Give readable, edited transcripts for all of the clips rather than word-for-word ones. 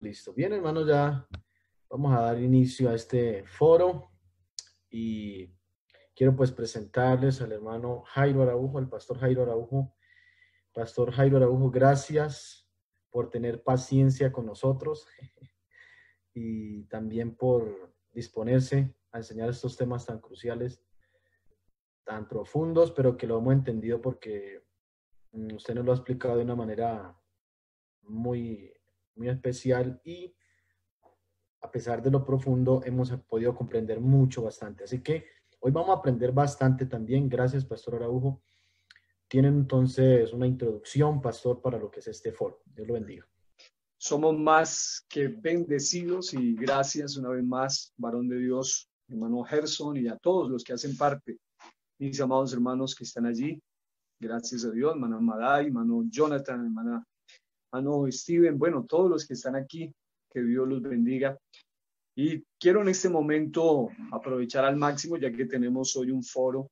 Listo. Bien, hermanos, ya vamos a dar inicio a este foro y quiero pues presentarles al hermano Jairo Araujo, al pastor Jairo Araujo. Pastor Jairo Araujo, gracias por tener paciencia con nosotros y también por disponerse a enseñar estos temas tan cruciales, tan profundos, pero que lo hemos entendido porque usted nos lo ha explicado de una manera muy, muy especial y a pesar de lo profundo, hemos podido comprender mucho, bastante. Así que hoy vamos a aprender bastante también. Gracias, Pastor Araujo. Tienen entonces una introducción, Pastor, para lo que es este foro. Dios lo bendiga. Somos más que bendecidos y gracias una vez más, varón de Dios, hermano Gerson, y a todos los que hacen parte, mis amados hermanos que están allí. Gracias a Dios, hermano Madai, hermano Jonathan, hermano Steven, bueno, todos los que están aquí, que Dios los bendiga. Y quiero en este momento aprovechar al máximo, ya que tenemos hoy un foro,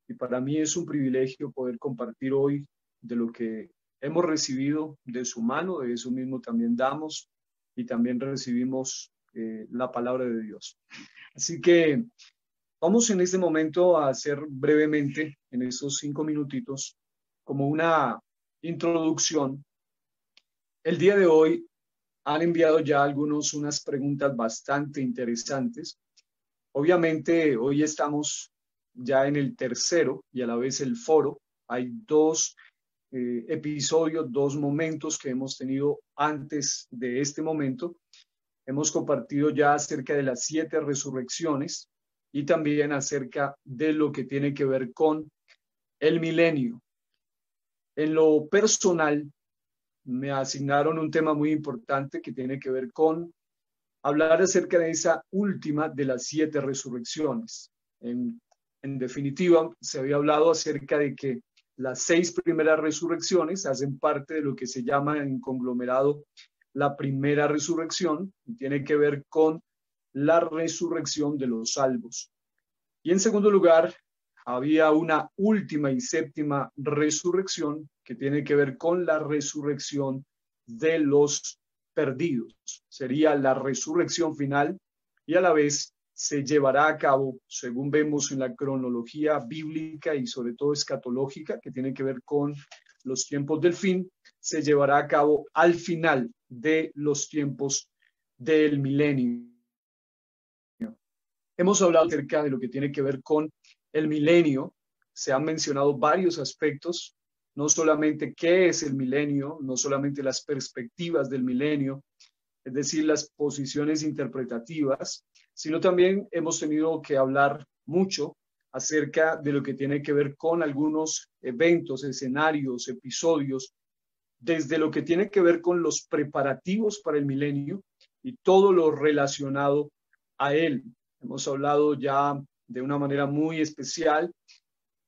y para mí es un privilegio poder compartir hoy de lo que hemos recibido de su mano, de eso mismo también damos, y también recibimos la palabra de Dios. Así que vamos en este momento a hacer brevemente, en estos 5 minutitos, como una introducción. El día de hoy han enviado ya algunos unas preguntas bastante interesantes. Obviamente hoy estamos ya en el tercero y a la vez el foro. Hay dos episodios, dos momentos que hemos tenido antes de este momento. Hemos compartido ya acerca de las 7 resurrecciones y también acerca de lo que tiene que ver con el milenio. En lo personal, me asignaron un tema muy importante que tiene que ver con hablar acerca de esa última de las 7 resurrecciones. En definitiva, se había hablado acerca de que las 6 primeras resurrecciones hacen parte de lo que se llama en conglomerado la primera resurrección y tiene que ver con la resurrección de los salvos. Y en segundo lugar, había una última y séptima resurrección que tiene que ver con la resurrección de los perdidos. Sería la resurrección final y a la vez se llevará a cabo, según vemos en la cronología bíblica y sobre todo escatológica, que tiene que ver con los tiempos del fin, se llevará a cabo al final de los tiempos del milenio. Hemos hablado acerca de lo que tiene que ver con el milenio. Se han mencionado varios aspectos, no solamente qué es el milenio, no solamente las perspectivas del milenio, es decir, las posiciones interpretativas, sino también hemos tenido que hablar mucho acerca de lo que tiene que ver con algunos eventos, escenarios, episodios, desde lo que tiene que ver con los preparativos para el milenio y todo lo relacionado a él. Hemos hablado ya de una manera muy especial.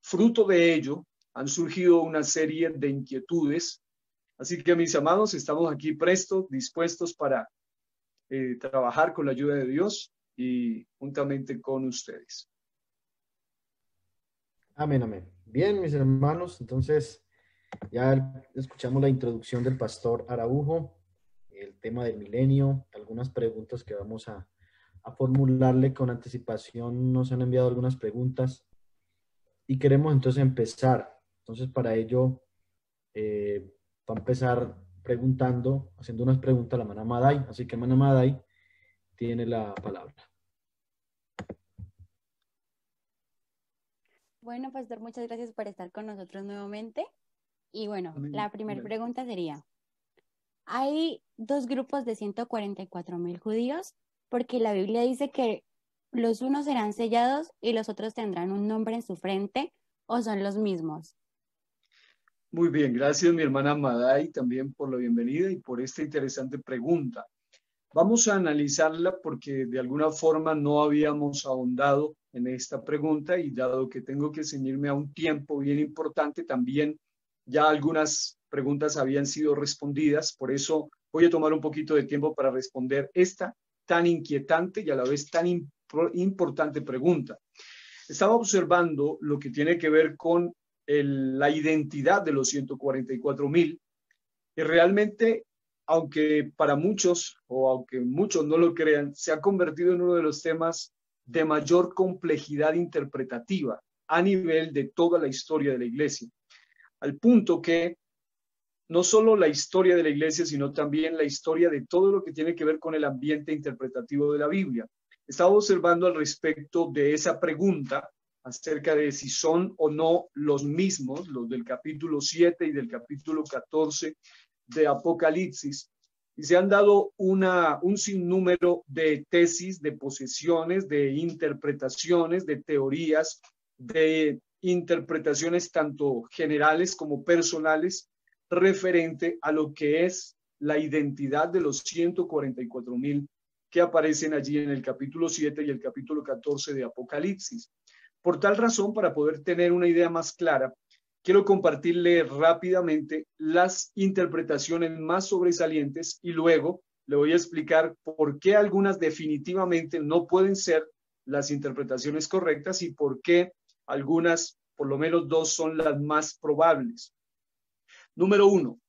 Fruto de ello, han surgido una serie de inquietudes. Así que, mis amados, estamos aquí prestos, dispuestos para trabajar con la ayuda de Dios y juntamente con ustedes. Amén, amén. Bien, mis hermanos, entonces ya escuchamos la introducción del pastor Araujo, el tema del milenio, algunas preguntas que vamos a formularle con anticipación. Nos han enviado algunas preguntas y queremos entonces empezar. Entonces, para ello, va a empezar preguntando, haciendo unas preguntas a la hermana Madai. Así que, hermana Madai, tiene la palabra. Bueno, pastor, muchas gracias por estar con nosotros nuevamente. Y bueno, Amén. la primera Amén. pregunta sería, hay 2 grupos de 144,000 judíos, porque la Biblia dice que los unos serán sellados y los otros tendrán un nombre en su frente, ¿o son los mismos? Muy bien, gracias mi hermana Madai también por la bienvenida y por esta interesante pregunta. Vamos a analizarla porque de alguna forma no habíamos ahondado en esta pregunta y dado que tengo que ceñirme a un tiempo bien importante, también ya algunas preguntas habían sido respondidas, por eso voy a tomar un poquito de tiempo para responder esta tan inquietante y a la vez tan importante pregunta. Estaba observando lo que tiene que ver con la identidad de los 144,000 y realmente aunque para muchos, o aunque muchos no lo crean, se ha convertido en uno de los temas de mayor complejidad interpretativa a nivel de toda la historia de la iglesia, al punto que no solo la historia de la iglesia, sino también la historia de todo lo que tiene que ver con el ambiente interpretativo de la Biblia. Estaba observando al respecto de esa pregunta acerca de si son o no los mismos, los del capítulo 7 y del capítulo 14 de Apocalipsis, y se han dado un sinnúmero de tesis, de posiciones, de interpretaciones, de teorías, de interpretaciones tanto generales como personales referente a lo que es la identidad de los 144,000 que aparecen allí en el capítulo 7 y el capítulo 14 de Apocalipsis. Por tal razón, para poder tener una idea más clara, quiero compartirle rápidamente las interpretaciones más sobresalientes y luego le voy a explicar por qué algunas definitivamente no pueden ser las interpretaciones correctas y por qué algunas, por lo menos dos, son las más probables. Número 1,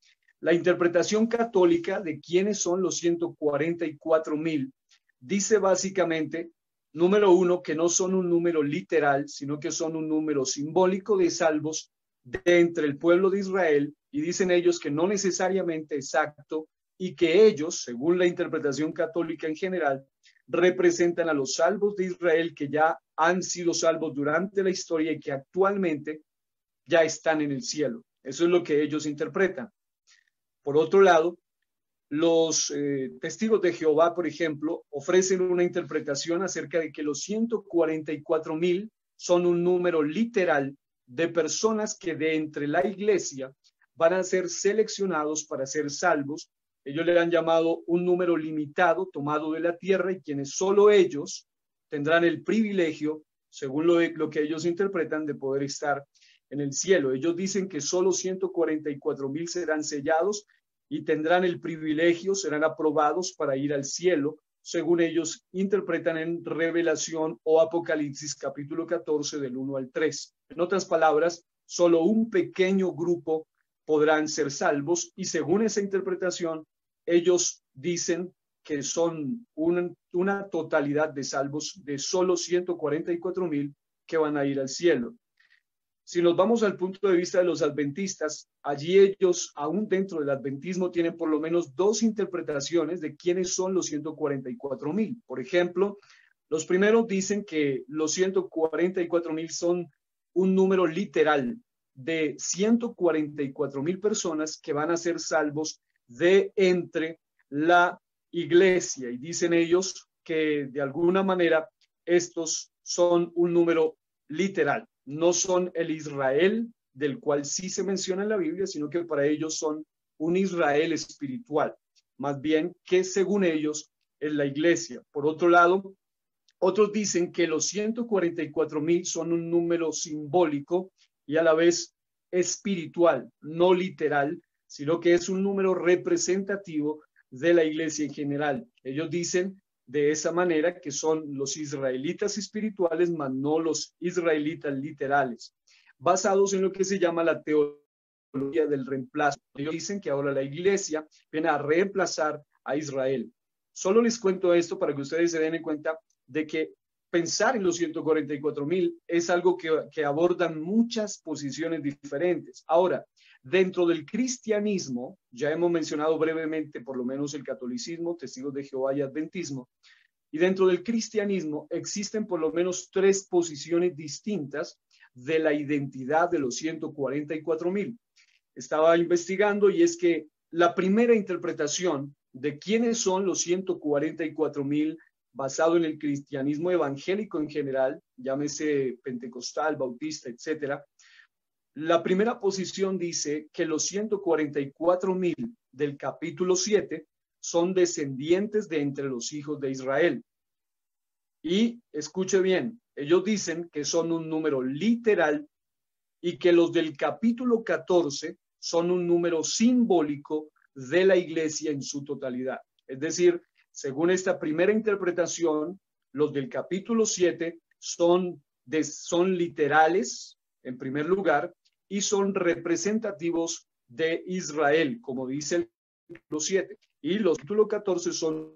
la interpretación católica de quiénes son los 144,000 dice básicamente, número 1, que no son un número literal, sino que son un número simbólico de salvos de entre el pueblo de Israel, y dicen ellos que no necesariamente exacto, y que ellos, según la interpretación católica en general, representan a los salvos de Israel que ya han sido salvos durante la historia y que actualmente ya están en el cielo. Eso es lo que ellos interpretan. Por otro lado, los testigos de Jehová, por ejemplo, ofrecen una interpretación acerca de que los 144,000 son un número literal de personas que de entre la iglesia van a ser seleccionados para ser salvos. Ellos le han llamado un número limitado tomado de la tierra y quienes solo ellos tendrán el privilegio, según lo que ellos interpretan, de poder estar en el cielo. Ellos dicen que solo 144,000 serán sellados y tendrán el privilegio, serán aprobados para ir al cielo, según ellos interpretan en Revelación o Apocalipsis capítulo 14 del 1 al 3. En otras palabras, solo un pequeño grupo podrán ser salvos y según esa interpretación, ellos dicen que son una totalidad de salvos de solo 144,000 que van a ir al cielo. Si nos vamos al punto de vista de los adventistas, allí ellos, aún dentro del adventismo, tienen por lo menos dos interpretaciones de quiénes son los 144,000. Por ejemplo, los primeros dicen que los 144,000 son un número literal de 144,000 personas que van a ser salvos de entre la iglesia. Y dicen ellos que de alguna manera estos son un número literal. No son el Israel del cual sí se menciona en la Biblia, sino que para ellos son un Israel espiritual, más bien que según ellos es la iglesia. Por otro lado, otros dicen que los 144,000 son un número simbólico y a la vez espiritual, no literal, sino que es un número representativo de la iglesia en general. Ellos dicen de esa manera que son los israelitas espirituales, más no los israelitas literales, basados en lo que se llama la teología del reemplazo. Ellos dicen que ahora la iglesia viene a reemplazar a Israel. Solo les cuento esto para que ustedes se den cuenta de que pensar en los 144,000 es algo que abordan muchas posiciones diferentes. Ahora, dentro del cristianismo, ya hemos mencionado brevemente por lo menos el catolicismo, testigos de Jehová y adventismo, y dentro del cristianismo existen por lo menos tres posiciones distintas de la identidad de los 144,000. Estaba investigando y es que la primera interpretación de quiénes son los 144,000 basado en el cristianismo evangélico en general, llámese pentecostal, bautista, etcétera. La primera posición dice que los 144,000 del capítulo 7 son descendientes de entre los hijos de Israel. Y escuche bien, ellos dicen que son un número literal y que los del capítulo 14 son un número simbólico de la iglesia en su totalidad. Es decir, según esta primera interpretación, los del capítulo 7 son literales, en primer lugar, y son representativos de Israel, como dice el 7. Y los capítulo 14 son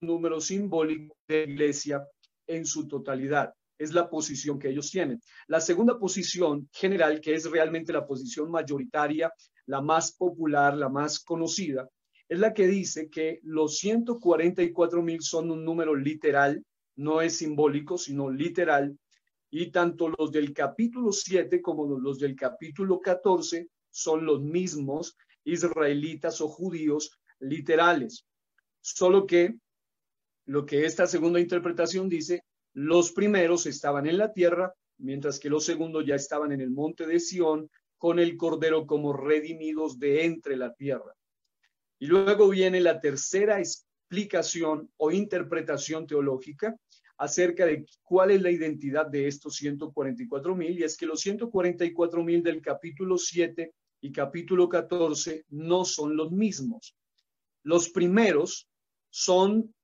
números simbólicos de la iglesia en su totalidad. Es la posición que ellos tienen. La segunda posición general, que es realmente la posición mayoritaria, la más popular, la más conocida, es la que dice que los 144,000 son un número literal, no es simbólico, sino literal, y tanto los del capítulo 7 como los del capítulo 14 son los mismos israelitas o judíos literales. Solo que lo que esta segunda interpretación dice, los primeros estaban en la tierra, mientras que los segundos ya estaban en el monte de Sión, con el Cordero como redimidos de entre la tierra. Y luego viene la tercera explicación o interpretación teológica acerca de cuál es la identidad de estos 144,000, y es que los 144,000 del capítulo 7 y capítulo 14 no son los mismos. Los primeros son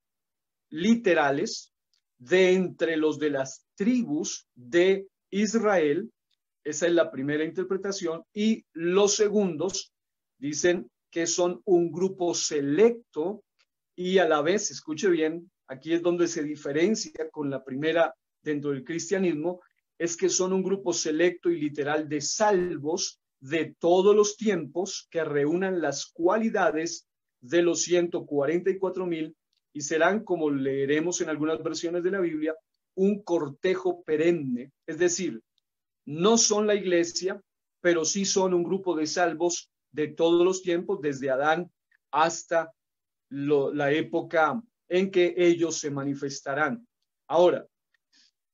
literales de entre los de las tribus de Israel, esa es la primera interpretación, y los segundos dicen que son un grupo selecto y a la vez, escuche bien, aquí es donde se diferencia con la primera dentro del cristianismo, es que son un grupo selecto y literal de salvos de todos los tiempos que reúnan las cualidades de los 144,000 y serán, como leeremos en algunas versiones de la Biblia, un cortejo perenne, es decir, no son la iglesia, pero sí son un grupo de salvos de todos los tiempos, desde Adán hasta la época en que ellos se manifestarán. Ahora,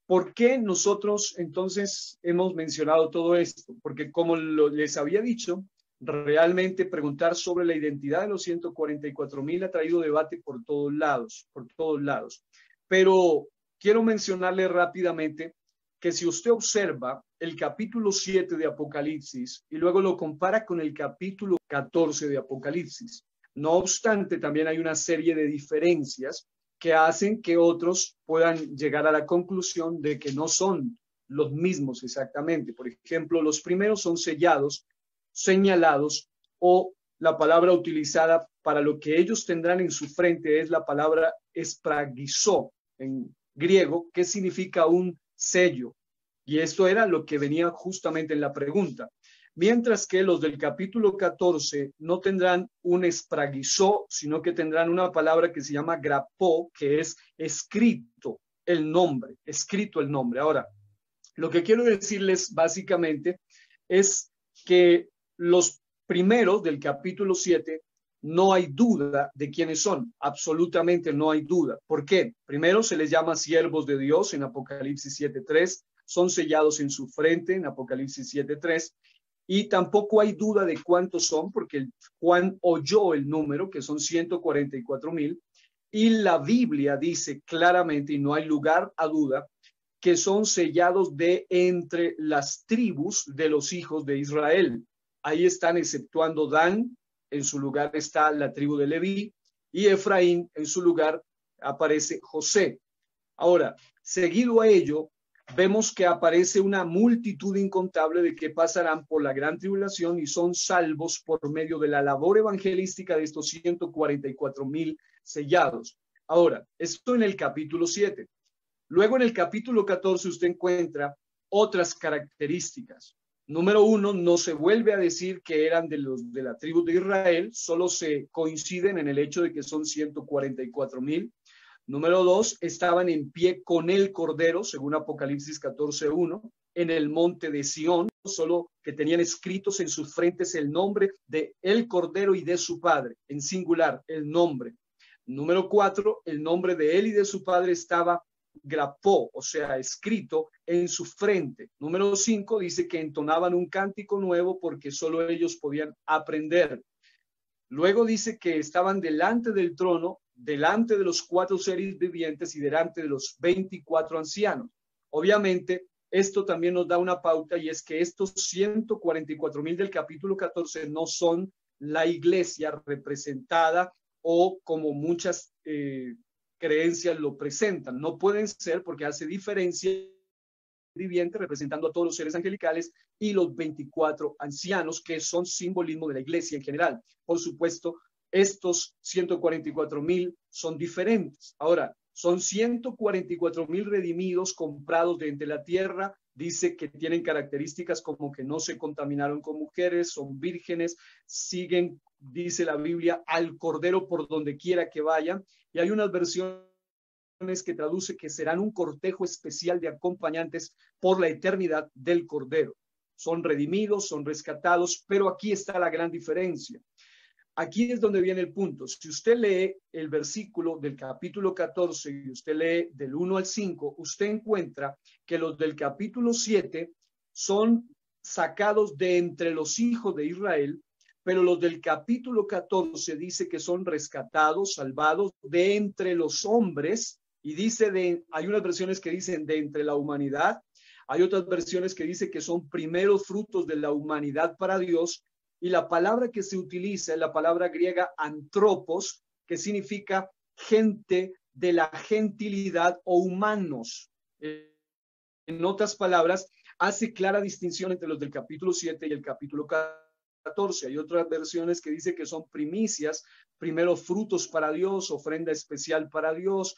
¿por qué nosotros entonces hemos mencionado todo esto? Porque como les había dicho, realmente preguntar sobre la identidad de los 144,000 ha traído debate por todos lados, por todos lados. Pero quiero mencionarle rápidamente que si usted observa el capítulo 7 de Apocalipsis y luego lo compara con el capítulo 14 de Apocalipsis, no obstante, también hay una serie de diferencias que hacen que otros puedan llegar a la conclusión de que no son los mismos exactamente. Por ejemplo, los primeros son sellados, señalados, o la palabra utilizada para lo que ellos tendrán en su frente es la palabra espragizo en griego, que significa un sello. Y esto era lo que venía justamente en la pregunta. Mientras que los del capítulo 14 no tendrán un espragizo, sino que tendrán una palabra que se llama grapó, que es escrito el nombre, escrito el nombre. Ahora, lo que quiero decirles básicamente es que los primeros del capítulo 7 no hay duda de quiénes son, absolutamente no hay duda. ¿Por qué? Primero se les llama siervos de Dios en Apocalipsis 7:3, son sellados en su frente en Apocalipsis 7:3, y tampoco hay duda de cuántos son, porque Juan oyó el número, que son 144,000, y la Biblia dice claramente, y no hay lugar a duda, que son sellados de entre las tribus de los hijos de Israel. Ahí están exceptuando Dan, en su lugar está la tribu de Leví, y Efraín, en su lugar aparece José. Ahora, seguido a ello, vemos que aparece una multitud incontable de que pasarán por la gran tribulación y son salvos por medio de la labor evangelística de estos 144,000 sellados. Ahora, esto en el capítulo 7. Luego en el capítulo 14 usted encuentra otras características. Número 1, no se vuelve a decir que eran de la tribu de Israel, solo se coinciden en el hecho de que son 144,000. Número 2, estaban en pie con el Cordero, según Apocalipsis 14:1, en el monte de Sión, solo que tenían escritos en sus frentes el nombre de el Cordero y de su Padre, en singular, el nombre. Número 4, el nombre de él y de su Padre estaba grapó, o sea, escrito en su frente. Número 5, dice que entonaban un cántico nuevo porque solo ellos podían aprender. Luego dice que estaban delante del trono, delante de los 4 seres vivientes y delante de los 24 ancianos. Obviamente, esto también nos da una pauta, y es que estos 144,000 del capítulo 14 no son la iglesia representada o como muchas creencias lo presentan. No pueden ser, porque hace diferencia viviente representando a todos los seres angelicales y los 24 ancianos, que son simbolismo de la iglesia en general. Por supuesto, estos 144,000 son diferentes. Ahora, son 144,000 redimidos, comprados de entre la tierra. Dice que tienen características como que no se contaminaron con mujeres, son vírgenes, siguen, dice la Biblia, al Cordero por donde quiera que vayan. Y hay unas versiones que traduce que serán un cortejo especial de acompañantes por la eternidad del Cordero. Son redimidos, son rescatados, pero aquí está la gran diferencia. Aquí es donde viene el punto. Si usted lee el versículo del capítulo 14 y usted lee del 1 al 5, usted encuentra que los del capítulo 7 son sacados de entre los hijos de Israel, pero los del capítulo 14 dice que son rescatados, salvados de entre los hombres, y dice hay unas versiones que dicen de entre la humanidad, hay otras versiones que dicen que son primeros frutos de la humanidad para Dios. Y la palabra que se utiliza es la palabra griega antropos, que significa gente de la gentilidad o humanos. En otras palabras, hace clara distinción entre los del capítulo 7 y el capítulo 14. Hay otras versiones que dicen que son primicias, primeros frutos para Dios, ofrenda especial para Dios,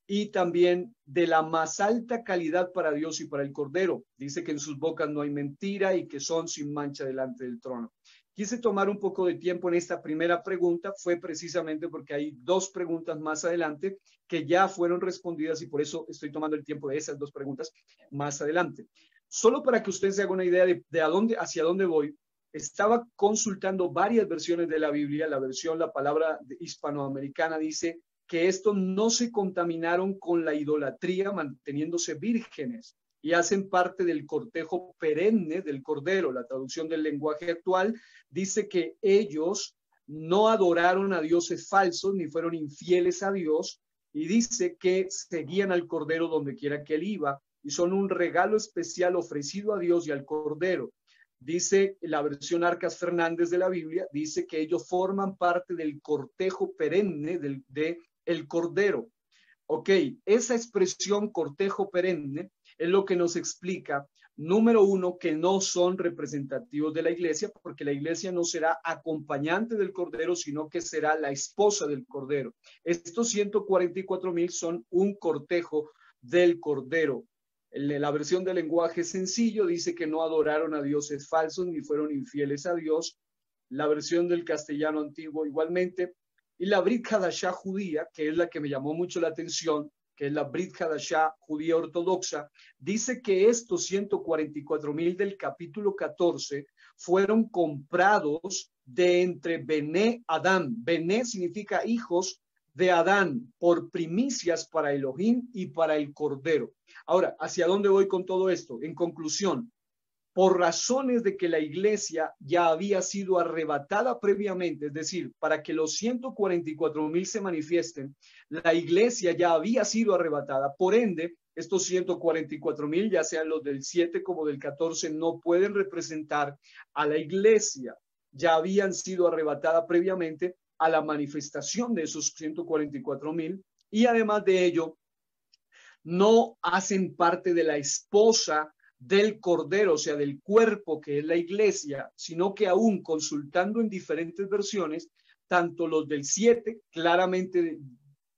y también de la más alta calidad para Dios y para el Cordero. Dice que en sus bocas no hay mentira y que son sin mancha delante del trono. Quise tomar un poco de tiempo en esta primera pregunta, fue precisamente porque hay dos preguntas más adelante que ya fueron respondidas y por eso estoy tomando el tiempo de esas dos preguntas más adelante. Solo para que usted se haga una idea de hacia dónde voy, estaba consultando varias versiones de la Biblia. La palabra hispanoamericana dice que estos no se contaminaron con la idolatría, manteniéndose vírgenes, y hacen parte del cortejo perenne del Cordero. La traducción del lenguaje actual dice que ellos no adoraron a dioses falsos ni fueron infieles a Dios, y dice que seguían al Cordero donde quiera que él iba y son un regalo especial ofrecido a Dios y al Cordero. Dice la versión Arcas Fernández de la Biblia, dice que ellos forman parte del cortejo perenne del Cordero. Ok, esa expresión cortejo perenne es lo que nos explica, número uno, que no son representativos de la iglesia, porque la iglesia no será acompañante del Cordero, sino que será la esposa del Cordero. Estos 144,000 son un cortejo del Cordero. La versión del lenguaje sencillo dice que no adoraron a dioses falsos ni fueron infieles a Dios. La versión del castellano antiguo igualmente. Y la Brit Hadashah judía, que es la que me llamó mucho la atención, que es la Brit Hadashah judía ortodoxa, dice que estos 144,000 del capítulo 14 fueron comprados de entre Bené Adán. Bené significa hijos de Adán, por primicias para Elohim y para el Cordero. Ahora, ¿hacia dónde voy con todo esto? En conclusión, por razones de que la iglesia ya había sido arrebatada previamente, es decir, para que los 144,000 se manifiesten, la iglesia ya había sido arrebatada. Por ende, estos 144,000, ya sean los del 7 como del 14, no pueden representar a la iglesia. Ya habían sido arrebatadas previamente a la manifestación de esos 144,000, y además de ello, no hacen parte de la esposa del Cordero, o sea, del cuerpo que es la iglesia, sino que aún consultando en diferentes versiones, tanto los del 7 claramente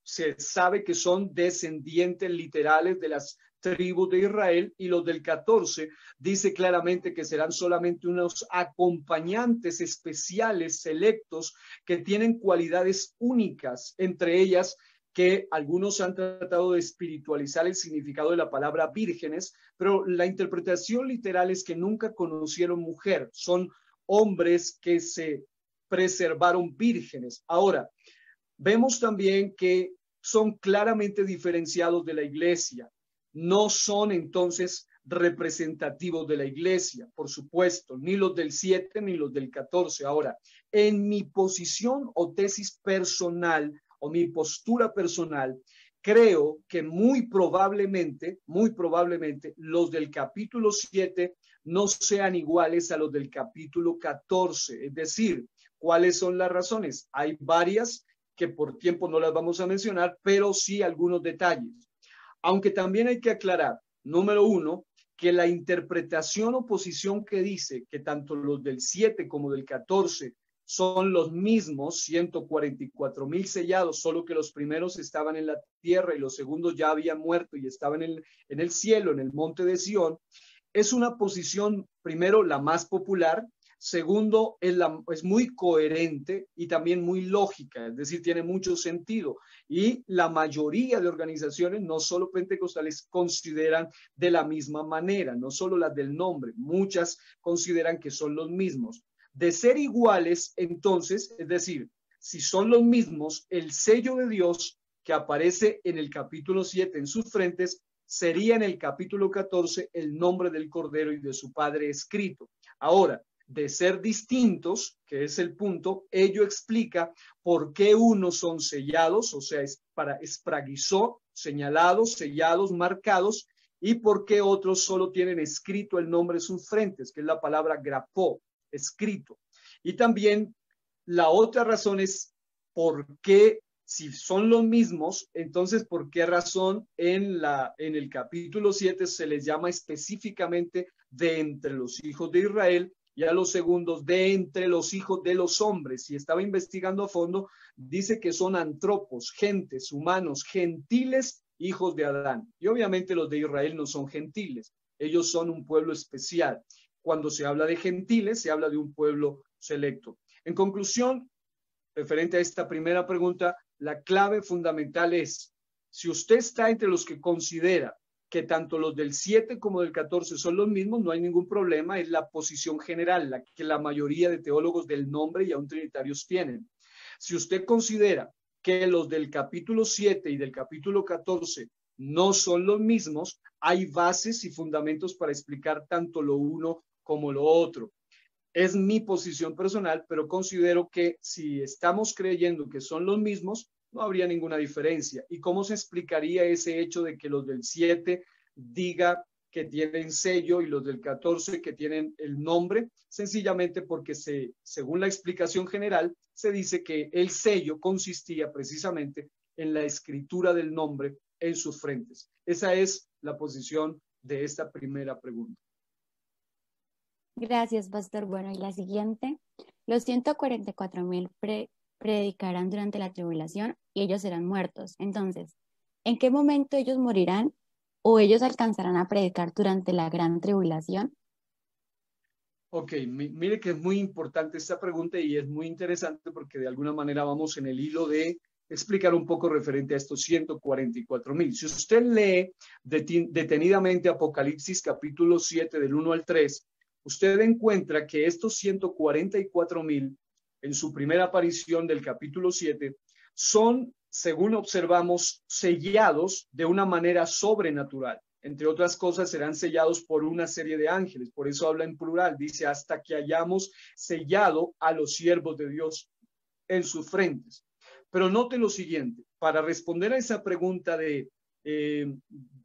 se sabe que son descendientes literales de las tribus de Israel, y los del 14 dice claramente que serán solamente unos acompañantes especiales, selectos, que tienen cualidades únicas, entre ellas que algunos han tratado de espiritualizar el significado de la palabra vírgenes, pero la interpretación literal es que nunca conocieron mujer, son hombres que se preservaron vírgenes. Ahora, vemos también que son claramente diferenciados de la iglesia, no son entonces representativos de la iglesia, por supuesto, ni los del 7 ni los del 14. Ahora, en mi posición o tesis personal, o mi postura personal, creo que muy probablemente los del capítulo 7 no sean iguales a los del capítulo 14. Es decir, ¿cuáles son las razones? Hay varias que por tiempo no las vamos a mencionar, pero sí algunos detalles. Aunque también hay que aclarar, número uno, que la interpretación o posición que dice que tanto los del 7 como del 14 son los mismos 144,000 sellados, solo que los primeros estaban en la tierra y los segundos ya habían muerto y estaban en el cielo, en el monte de Sión. Es una posición, primero, la más popular. Segundo, es muy coherente y también muy lógica, es decir, tiene mucho sentido. Y la mayoría de organizaciones, no solo pentecostales, consideran de la misma manera, no solo las del nombre, muchas consideran que son los mismos. De ser iguales, entonces, es decir, si son los mismos, el sello de Dios que aparece en el capítulo 7 en sus frentes, sería en el capítulo 14 el nombre del Cordero y de su Padre escrito. Ahora, de ser distintos, que es el punto, ello explica por qué unos son sellados, o sea, espraguizó, señalados, sellados, marcados, y por qué otros solo tienen escrito el nombre en sus frentes, que es la palabra grapó, escrito. Y también la otra razón es por qué, si son los mismos, entonces por qué razón en el capítulo 7 se les llama específicamente de entre los hijos de Israel, y a los segundos de entre los hijos de los hombres. Y estaba investigando a fondo, dice que son antropos, gentes, humanos, gentiles, hijos de Adán. Y obviamente los de Israel no son gentiles, ellos son un pueblo especial. Cuando se habla de gentiles, se habla de un pueblo selecto. En conclusión, referente a esta primera pregunta, la clave fundamental es, si usted está entre los que considera que tanto los del 7 como del 14 son los mismos, no hay ningún problema, es la posición general, la que la mayoría de teólogos del nombre y aún trinitarios tienen. Si usted considera que los del capítulo 7 y del capítulo 14 no son los mismos, hay bases y fundamentos para explicar tanto lo uno como lo otro. Es mi posición personal, pero considero que si estamos creyendo que son los mismos, no habría ninguna diferencia. ¿Y cómo se explicaría ese hecho de que los del 7 diga que tienen sello y los del 14 que tienen el nombre? Sencillamente porque según la explicación general, se dice que el sello consistía precisamente en la escritura del nombre en sus frentes. Esa es la posición de esta primera pregunta. Gracias, pastor. Bueno, y la siguiente, los 144,000 predicarán durante la tribulación y ellos serán muertos. Entonces, ¿en qué momento ellos morirán o ellos alcanzarán a predicar durante la gran tribulación? Ok, mire que es muy importante esta pregunta y es muy interesante porque de alguna manera vamos en el hilo de explicar un poco referente a estos 144,000. Si usted lee detenidamente Apocalipsis capítulo 7 del 1 al 3, usted encuentra que estos 144,000 en su primera aparición del capítulo 7 son, según observamos, sellados de una manera sobrenatural. Entre otras cosas, serán sellados por una serie de ángeles. Por eso habla en plural. Dice, hasta que hayamos sellado a los siervos de Dios en sus frentes. Pero note lo siguiente. Para responder a esa pregunta de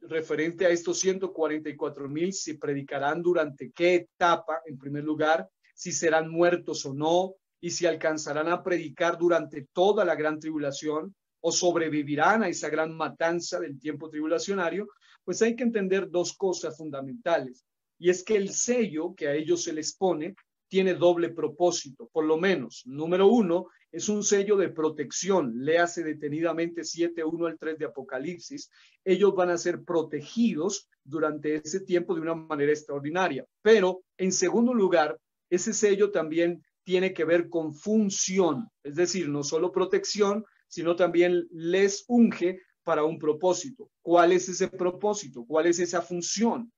referente a estos 144,000, si predicarán durante qué etapa, en primer lugar, si serán muertos o no, y si alcanzarán a predicar durante toda la gran tribulación, o sobrevivirán a esa gran matanza del tiempo tribulacionario, pues hay que entender dos cosas fundamentales. Y es que el sello que a ellos se les pone tiene doble propósito, por lo menos. Número uno, es un sello de protección. Léase detenidamente 7, 1 al 3 de Apocalipsis. Ellos van a ser protegidos durante ese tiempo de una manera extraordinaria. Pero, en segundo lugar, ese sello también tiene que ver con función. Es decir, no solo protección, sino también les unge para un propósito. ¿Cuál es ese propósito? ¿Cuál es esa función?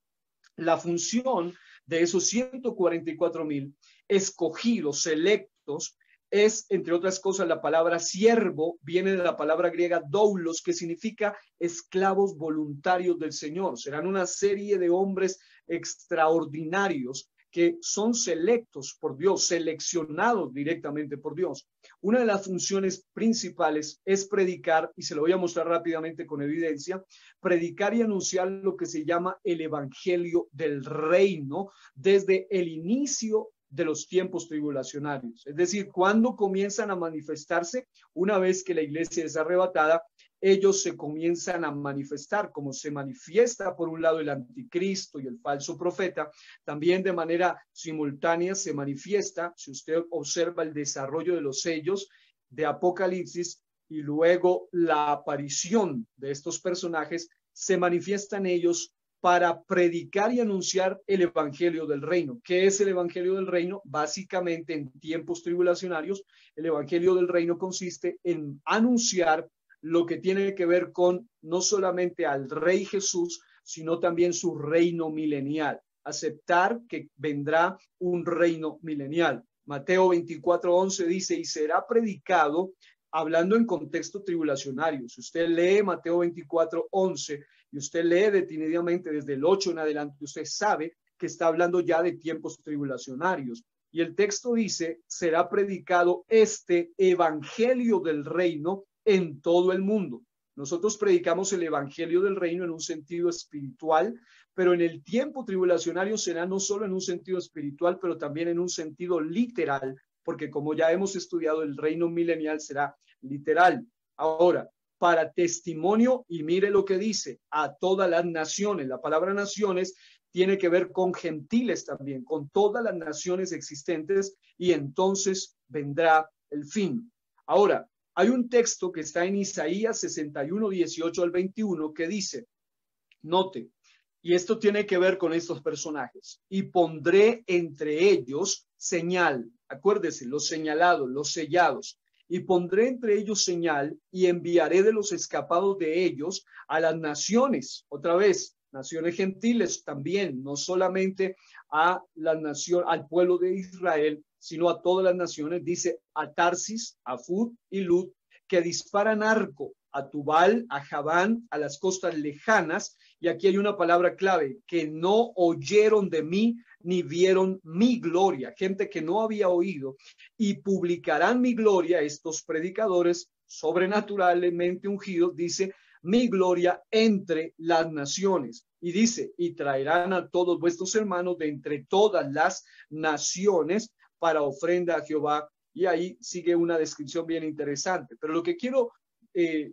La función de esos 144,000 escogidos, selectos, es, entre otras cosas, la palabra siervo, viene de la palabra griega doulos, que significa esclavos voluntarios del Señor. Serán una serie de hombres extraordinarios que son selectos por Dios, seleccionados directamente por Dios. Una de las funciones principales es predicar, y se lo voy a mostrar rápidamente con evidencia, predicar y anunciar lo que se llama el evangelio del reino desde el inicio de los tiempos tribulacionarios. Es decir, cuando comienzan a manifestarse, una vez que la iglesia es arrebatada, ellos se comienzan a manifestar, como se manifiesta por un lado el anticristo y el falso profeta, también de manera simultánea se manifiesta, si usted observa el desarrollo de los sellos de Apocalipsis y luego la aparición de estos personajes, se manifiestan ellos para predicar y anunciar el evangelio del reino. ¿Qué es el evangelio del reino? Básicamente, en tiempos tribulacionarios, el evangelio del reino consiste en anunciar lo que tiene que ver con no solamente al Rey Jesús, sino también su reino milenial. Aceptar que vendrá un reino milenial. Mateo 24:11 dice, y será predicado, hablando en contexto tribulacionario. Si usted lee Mateo 24:11 y usted lee detenidamente desde el 8 en adelante, usted sabe que está hablando ya de tiempos tribulacionarios. Y el texto dice, será predicado este evangelio del reino en todo el mundo. Nosotros predicamos el evangelio del reino en un sentido espiritual, pero en el tiempo tribulacionario será no solo en un sentido espiritual, pero también en un sentido literal, porque como ya hemos estudiado, el reino milenial será literal. Ahora, para testimonio, y mire lo que dice, a todas las naciones. La palabra naciones tiene que ver con gentiles también, con todas las naciones existentes, y entonces vendrá el fin. Ahora, hay un texto que está en Isaías 61:18-21 que dice, note, y esto tiene que ver con estos personajes, y pondré entre ellos señal, acuérdese, los señalados, los sellados, y pondré entre ellos señal y enviaré de los escapados de ellos a las naciones, otra vez, naciones gentiles también, no solamente a la nación, al pueblo de Israel, sino a todas las naciones, dice a Tarsis, a Fud y Lud, que disparan arco, a Tubal, a Javán, a las costas lejanas, y aquí hay una palabra clave, que no oyeron de mí, ni vieron mi gloria, gente que no había oído, y publicarán mi gloria, estos predicadores sobrenaturalmente ungidos, dice, mi gloria entre las naciones. Y dice, y traerán a todos vuestros hermanos de entre todas las naciones para ofrenda a Jehová. Y ahí sigue una descripción bien interesante. Pero lo que quiero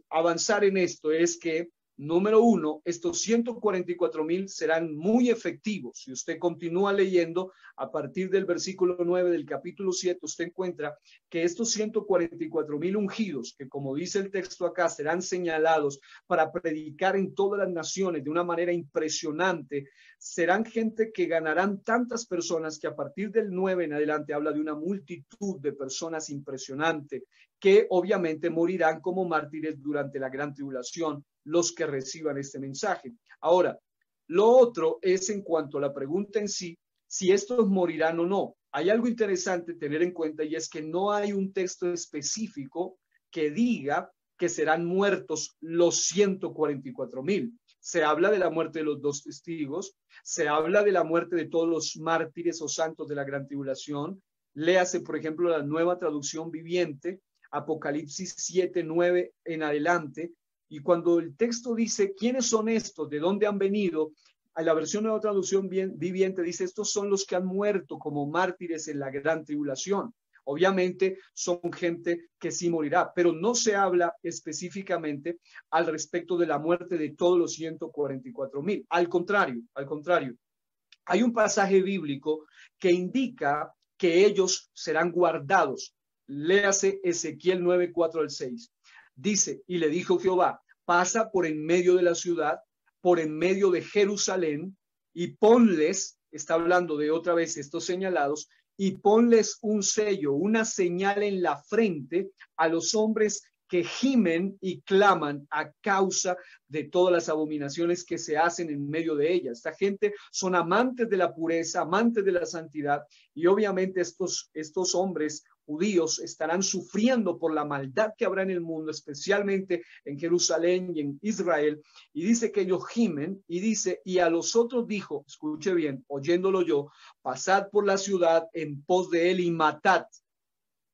avanzar en esto es que, número uno, estos 144,000 serán muy efectivos. Si usted continúa leyendo, a partir del versículo 9 del capítulo 7, usted encuentra que estos 144,000 ungidos, que como dice el texto acá, serán señalados para predicar en todas las naciones de una manera impresionante, serán gente que ganarán tantas personas que a partir del 9 en adelante habla de una multitud de personas impresionante que obviamente morirán como mártires durante la gran tribulación, los que reciban este mensaje. Ahora, lo otro es en cuanto a la pregunta en sí, si estos morirán o no. Hay algo interesante tener en cuenta y es que no hay un texto específico que diga que serán muertos los 144,000. Se habla de la muerte de los 2 testigos, se habla de la muerte de todos los mártires o santos de la gran tribulación. Léase, por ejemplo, la Nueva Traducción Viviente, Apocalipsis 7:9 en adelante, y cuando el texto dice quiénes son estos, de dónde han venido, a la versión Nueva Traducción Viviente dice estos son los que han muerto como mártires en la gran tribulación. Obviamente son gente que sí morirá, pero no se habla específicamente al respecto de la muerte de todos los 144,000. Al contrario, hay un pasaje bíblico que indica que ellos serán guardados. Léase Ezequiel 9:4-6. Dice, y le dijo Jehová, pasa por en medio de la ciudad, por en medio de Jerusalén, y ponles, está hablando de otra vez estos señalados, y ponles un sello, una señal en la frente a los hombres que gimen y claman a causa de todas las abominaciones que se hacen en medio de ella. Esta gente son amantes de la pureza, amantes de la santidad, y obviamente estos hombres judíos estarán sufriendo por la maldad que habrá en el mundo, especialmente en Jerusalén y en Israel. Y dice que ellos gimen, y dice, y a los otros dijo, escuche bien, oyéndolo yo, pasad por la ciudad en pos de él y matad.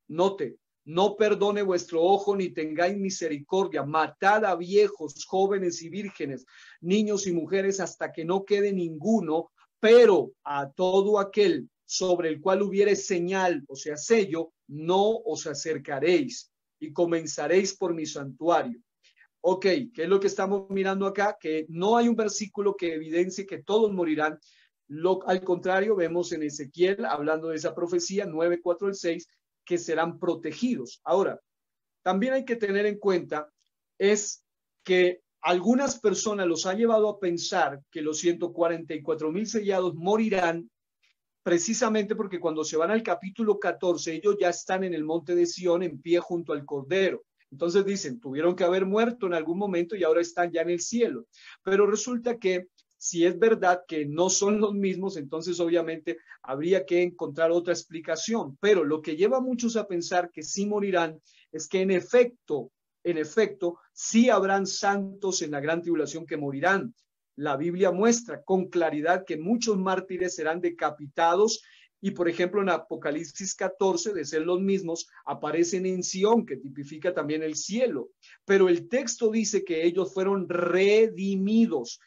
Note, no perdone vuestro ojo ni tengáis misericordia, matad a viejos, jóvenes y vírgenes, niños y mujeres hasta que no quede ninguno, pero a todo aquel sobre el cual hubiere señal, o sea, sello, no os acercaréis y comenzaréis por mi santuario. Ok, ¿qué es lo que estamos mirando acá? Que no hay un versículo que evidencie que todos morirán. Al contrario, vemos en Ezequiel, hablando de esa profecía, 9, 4 al 6, que serán protegidos. Ahora, también hay que tener en cuenta es que algunas personas los ha llevado a pensar que los 144,000 sellados morirán precisamente porque cuando se van al capítulo 14, ellos ya están en el monte de Sión en pie junto al Cordero. Entonces dicen, tuvieron que haber muerto en algún momento y ahora están ya en el cielo. Pero resulta que si es verdad que no son los mismos, entonces obviamente habría que encontrar otra explicación. Pero lo que lleva a muchos a pensar que sí morirán es que en efecto, sí habrán santos en la gran tribulación que morirán. La Biblia muestra con claridad que muchos mártires serán decapitados y, por ejemplo, en Apocalipsis 14, de ser los mismos, aparecen en Sión, que tipifica también el cielo. Pero el texto dice que ellos fueron redimidos.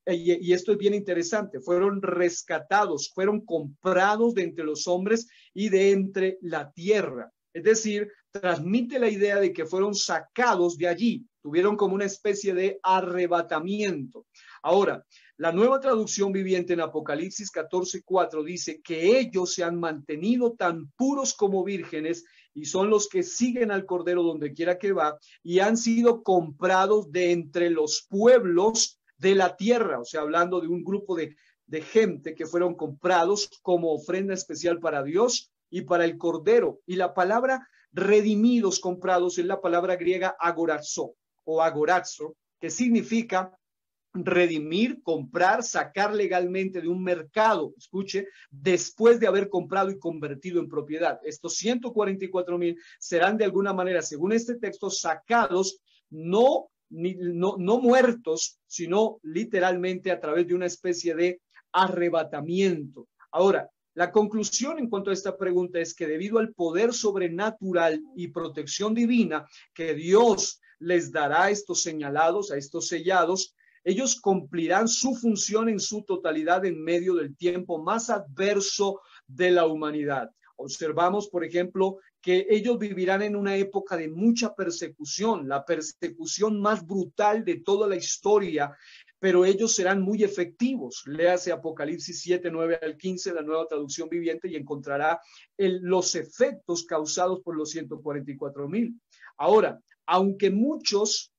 Y esto es bien interesante, fueron rescatados, fueron comprados de entre los hombres y de entre la tierra. Es decir, transmite la idea de que fueron sacados de allí, tuvieron como una especie de arrebatamiento. Ahora, la Nueva Traducción Viviente en Apocalipsis 14:4 dice que ellos se han mantenido tan puros como vírgenes y son los que siguen al Cordero donde quiera que va y han sido comprados de entre los pueblos de la tierra, o sea, hablando de un grupo de gente que fueron comprados como ofrenda especial para Dios y para el Cordero. Y la palabra redimidos, comprados, es la palabra griega agorazo o agorazo, que significa redimir, comprar, sacar legalmente de un mercado, escuche, después de haber comprado y convertido en propiedad. Estos 144,000 serán de alguna manera, según este texto, sacados, no muertos, sino literalmente a través de una especie de arrebatamiento. Ahora, la conclusión en cuanto a esta pregunta es que debido al poder sobrenatural y protección divina que Dios les dará a estos señalados, a estos sellados, ellos cumplirán su función en su totalidad en medio del tiempo más adverso de la humanidad. Observamos, por ejemplo, que ellos vivirán en una época de mucha persecución, la persecución más brutal de toda la historia, pero ellos serán muy efectivos. Léase Apocalipsis 7, 9 al 15, la Nueva Traducción Viviente, y encontrará los efectos causados por los 144,000. Ahora, aunque muchos,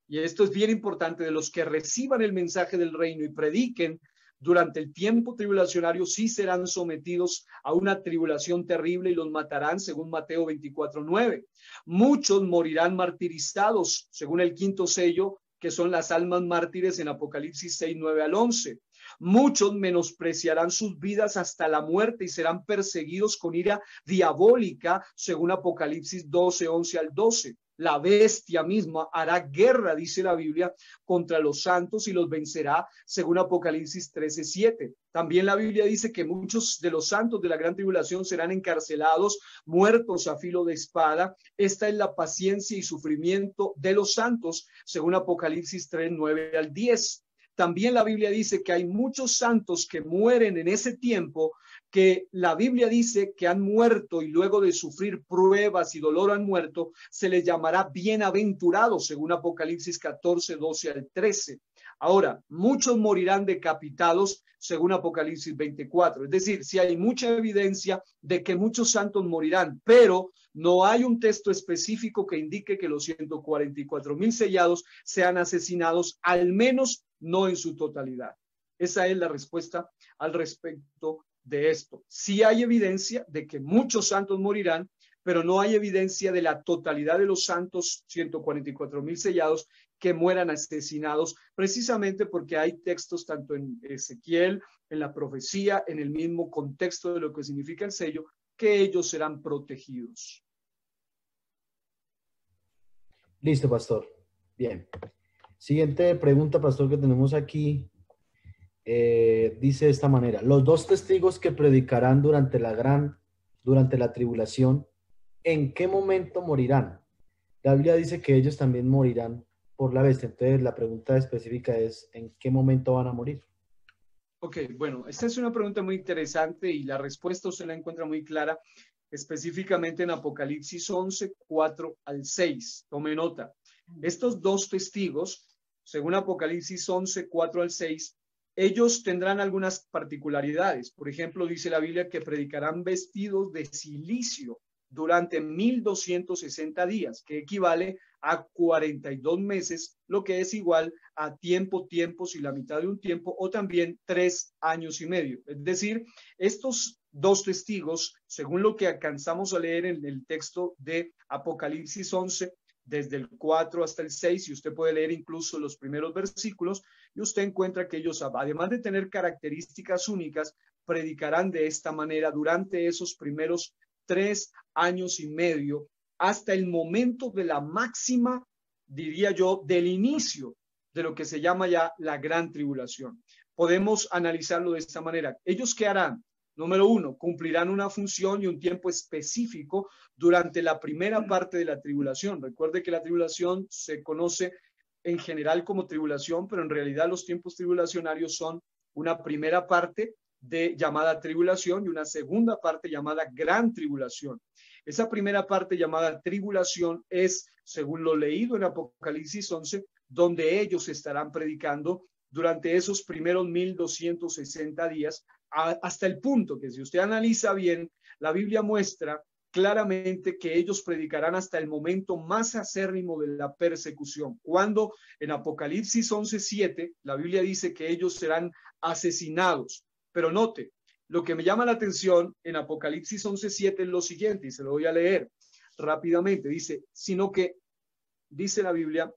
y esto es bien importante, de los que reciban el mensaje del reino y prediquen durante el tiempo tribulacionario, sí serán sometidos a una tribulación terrible y los matarán, según Mateo 24:9. Muchos morirán martirizados, según el quinto sello, que son las almas mártires en Apocalipsis 6, 9 al 11. Muchos menospreciarán sus vidas hasta la muerte y serán perseguidos con ira diabólica, según Apocalipsis 12, 11 al 12. La bestia misma hará guerra, dice la Biblia, contra los santos y los vencerá, según Apocalipsis 13, 7. También la Biblia dice que muchos de los santos de la gran tribulación serán encarcelados, muertos a filo de espada. Esta es la paciencia y sufrimiento de los santos, según Apocalipsis 3, 9 al 10. También la Biblia dice que hay muchos santos que mueren en ese tiempo, que la Biblia dice que han muerto y luego de sufrir pruebas y dolor han muerto, se les llamará bienaventurados, según Apocalipsis 14, 12 al 13. Ahora, muchos morirán decapitados, según Apocalipsis 24. Es decir, si hay mucha evidencia de que muchos santos morirán, pero no hay un texto específico que indique que los 144,000 sellados sean asesinados, al menos no en su totalidad. Esa es la respuesta al respecto de esto. Sí hay evidencia de que muchos santos morirán, pero no hay evidencia de la totalidad de los santos, 144,000 sellados, que mueran asesinados, precisamente porque hay textos tanto en Ezequiel, en la profecía, en el mismo contexto de lo que significa el sello, que ellos serán protegidos. Listo, pastor. Bien. Siguiente pregunta, pastor, que tenemos aquí. Dice de esta manera: los dos testigos que predicarán durante la tribulación, ¿en qué momento morirán? La Biblia dice que ellos también morirán por la bestia. Entonces la pregunta específica es: ¿en qué momento van a morir? Ok, bueno, esta es una pregunta muy interesante y la respuesta usted la encuentra muy clara, específicamente en Apocalipsis 11, 4 al 6. Tome nota. Estos dos testigos, según Apocalipsis 11, 4 al 6, ellos tendrán algunas particularidades. Por ejemplo, dice la Biblia que predicarán vestidos de cilicio durante 1260 días, que equivale a 42 meses, lo que es igual a tiempos y la mitad de un tiempo, o también 3 años y medio. Es decir, estos dos testigos, según lo que alcanzamos a leer en el texto de Apocalipsis 11, desde el 4 hasta el 6, y usted puede leer incluso los primeros versículos, y usted encuentra que ellos, además de tener características únicas, predicarán de esta manera durante esos primeros 3 años y medio, hasta el momento de la máxima, diría yo, del inicio de lo que se llama ya la gran tribulación. Podemos analizarlo de esta manera. ¿Ellos qué harán? Número uno, cumplirán una función y un tiempo específico durante la primera parte de la tribulación. Recuerde que la tribulación se conoce en general como tribulación, pero en realidad los tiempos tribulacionarios son una primera parte llamada tribulación y una segunda parte llamada gran tribulación. Esa primera parte llamada tribulación es, según lo leído en Apocalipsis 11, donde ellos estarán predicando durante esos primeros 1260 días, hasta el punto que si usted analiza bien, la Biblia muestra claramente que ellos predicarán hasta el momento más acérrimo de la persecución. Cuando en Apocalipsis 11:7, la Biblia dice que ellos serán asesinados. Pero note, lo que me llama la atención en Apocalipsis 11:7 es lo siguiente, y se lo voy a leer rápidamente. Dice, sino que, dice la Biblia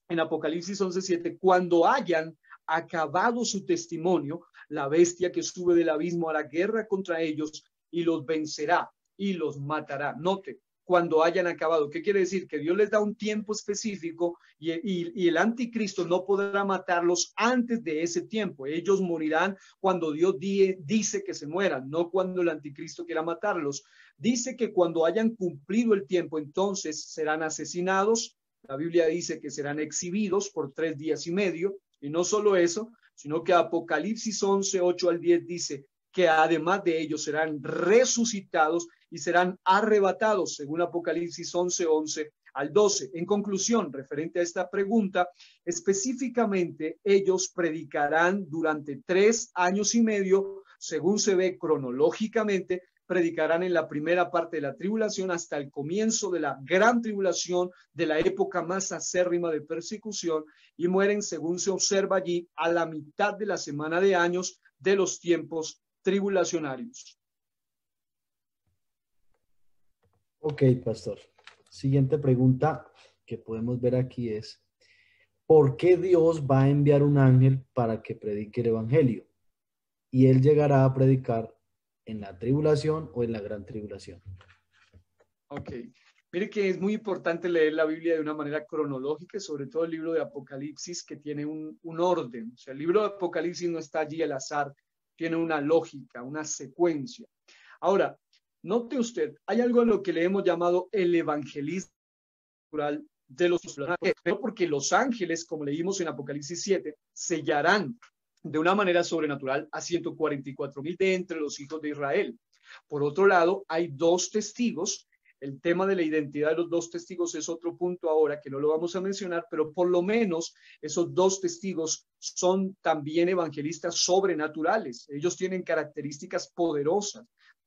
en Apocalipsis 11:7, cuando hayan acabado su testimonio, la bestia que sube del abismo a la guerra contra ellos y los vencerá y los matará. Note, cuando hayan acabado. ¿Qué quiere decir? Que Dios les da un tiempo específico y el anticristo no podrá matarlos antes de ese tiempo. Ellos morirán cuando Dios dice que se mueran, no cuando el anticristo quiera matarlos. Dice que cuando hayan cumplido el tiempo, entonces serán asesinados. La Biblia dice que serán exhibidos por 3 días y medio. Y no solo eso, sino que Apocalipsis 11, 8 al 10 dice que además de ellos serán resucitados y serán arrebatados, según Apocalipsis 11, 11 al 12. En conclusión, referente a esta pregunta, específicamente ellos predicarán durante 3 años y medio, según se ve cronológicamente, predicarán en la primera parte de la tribulación hasta el comienzo de la gran tribulación, de la época más acérrima de persecución, y mueren, según se observa allí, a la mitad de la semana de años de los tiempos tribulacionarios. Ok, pastor. Siguiente pregunta que podemos ver aquí es, ¿por qué Dios va a enviar un ángel para que predique el evangelio? Y él llegará a predicar en la tribulación o en la gran tribulación. Ok. Mire que es muy importante leer la Biblia de una manera cronológica, sobre todo el libro de Apocalipsis, que tiene un orden. O sea, el libro de Apocalipsis no está allí al azar, tiene una lógica, una secuencia. Ahora, note usted, hay algo en lo que le hemos llamado el evangelismo natural de los ángeles, pero porque los ángeles, como leímos en Apocalipsis 7, sellarán de una manera sobrenatural a 144,000 de entre los hijos de Israel. Por otro lado, hay 2 testigos. El tema de la identidad de los 2 testigos es otro punto ahora que no lo vamos a mencionar, pero por lo menos esos 2 testigos son también evangelistas sobrenaturales. Ellos tienen características poderosas.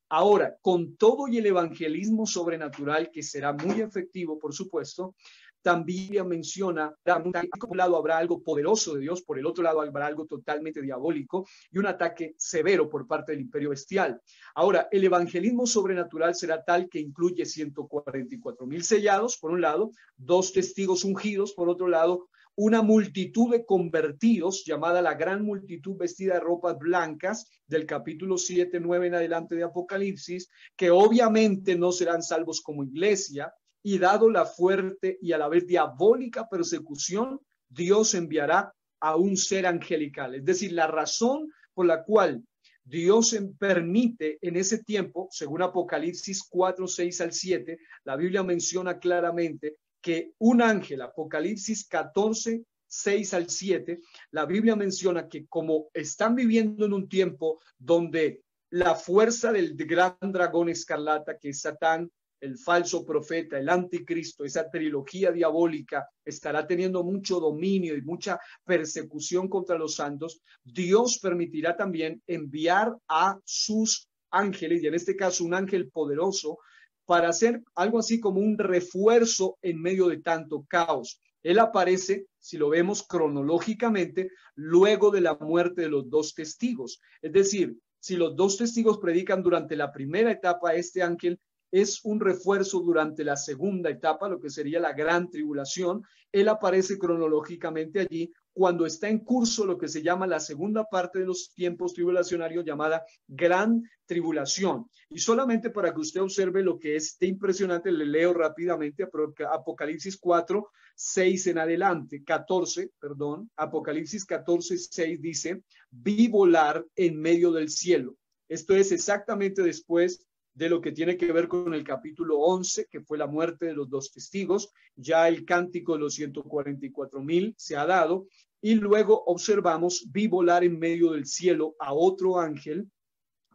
Ahora, con todo y el evangelismo sobrenatural, que será muy efectivo, por supuesto, también menciona, por un lado habrá algo poderoso de Dios, por el otro lado habrá algo totalmente diabólico y un ataque severo por parte del imperio bestial. Ahora, el evangelismo sobrenatural será tal que incluye 144,000 sellados, por un lado, 2 testigos ungidos, por otro lado, una multitud de convertidos, llamada la gran multitud vestida de ropas blancas, del capítulo 7, 9 en adelante de Apocalipsis, que obviamente no serán salvos como iglesia, y dado la fuerte y a la vez diabólica persecución, Dios enviará a un ser angelical. Es decir, la razón por la cual Dios permite en ese tiempo, según Apocalipsis 4, 6 al 7, la Biblia menciona claramente que un ángel, Apocalipsis 14, 6 al 7, la Biblia menciona que como están viviendo en un tiempo donde la fuerza del gran dragón escarlata, que es Satán, el falso profeta, el anticristo, esa trilogía diabólica estará teniendo mucho dominio y mucha persecución contra los santos, Dios permitirá también enviar a sus ángeles, y en este caso un ángel poderoso, para hacer algo así como un refuerzo en medio de tanto caos. Él aparece, si lo vemos cronológicamente, luego de la muerte de los dos testigos. Es decir, si los dos testigos predican durante la primera etapa, este ángel es un refuerzo durante la segunda etapa, lo que sería la gran tribulación. Él aparece cronológicamente allí cuando está en curso lo que se llama la segunda parte de los tiempos tribulacionarios, llamada gran tribulación. Y solamente para que usted observe lo que es impresionante, le leo rápidamente Apocalipsis 4, 6 en adelante, 14, perdón, Apocalipsis 14, 6 dice: vi volar en medio del cielo. Esto es exactamente después de lo que tiene que ver con el capítulo 11, que fue la muerte de los dos testigos. Ya el cántico de los 144,000 se ha dado, y luego observamos: vi volar en medio del cielo a otro ángel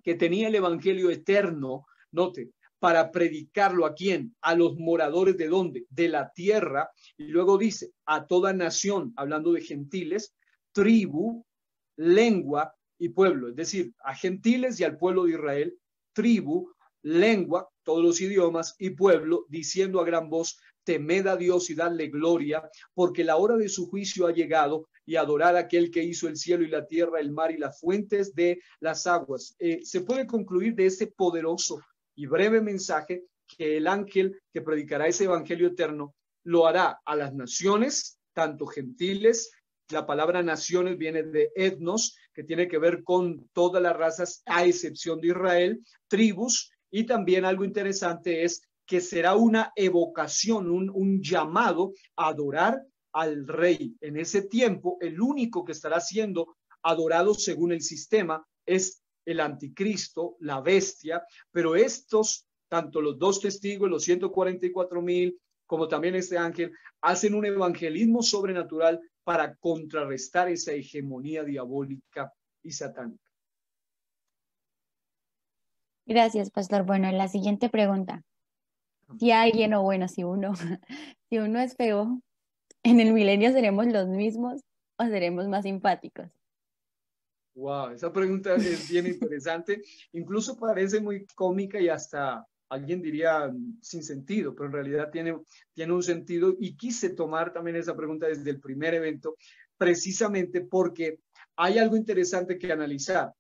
que tenía el evangelio eterno, note, para predicarlo ¿a quién? A los moradores ¿de dónde? De la tierra. Y luego dice: a toda nación, hablando de gentiles, tribu, lengua y pueblo, es decir, a gentiles y al pueblo de Israel, tribu, lengua, todos los idiomas, y pueblo, diciendo a gran voz: temed a Dios y dadle gloria, porque la hora de su juicio ha llegado, y adorar a aquel que hizo el cielo y la tierra, el mar y las fuentes de las aguas. Se puede concluir de este poderoso y breve mensaje que el ángel que predicará ese evangelio eterno lo hará a las naciones, tanto gentiles. La palabra naciones viene de etnos, que tiene que ver con todas las razas a excepción de Israel, tribus. Y también algo interesante es que será una evocación, un llamado a adorar al rey. En ese tiempo, el único que estará siendo adorado según el sistema es el anticristo, la bestia, pero estos, tanto los dos testigos, los 144,000, como también este ángel, hacen un evangelismo sobrenatural para contrarrestar esa hegemonía diabólica y satánica. Gracias, pastor. Bueno, la siguiente pregunta. Si alguien, o bueno, si uno es feo, ¿en el milenio seremos los mismos o seremos más simpáticos? Wow, esa pregunta es bien interesante. Incluso parece muy cómica y hasta alguien diría sin sentido, pero en realidad tiene un sentido, y quise tomar también esa pregunta desde el primer evento, precisamente porque hay algo interesante que analizar.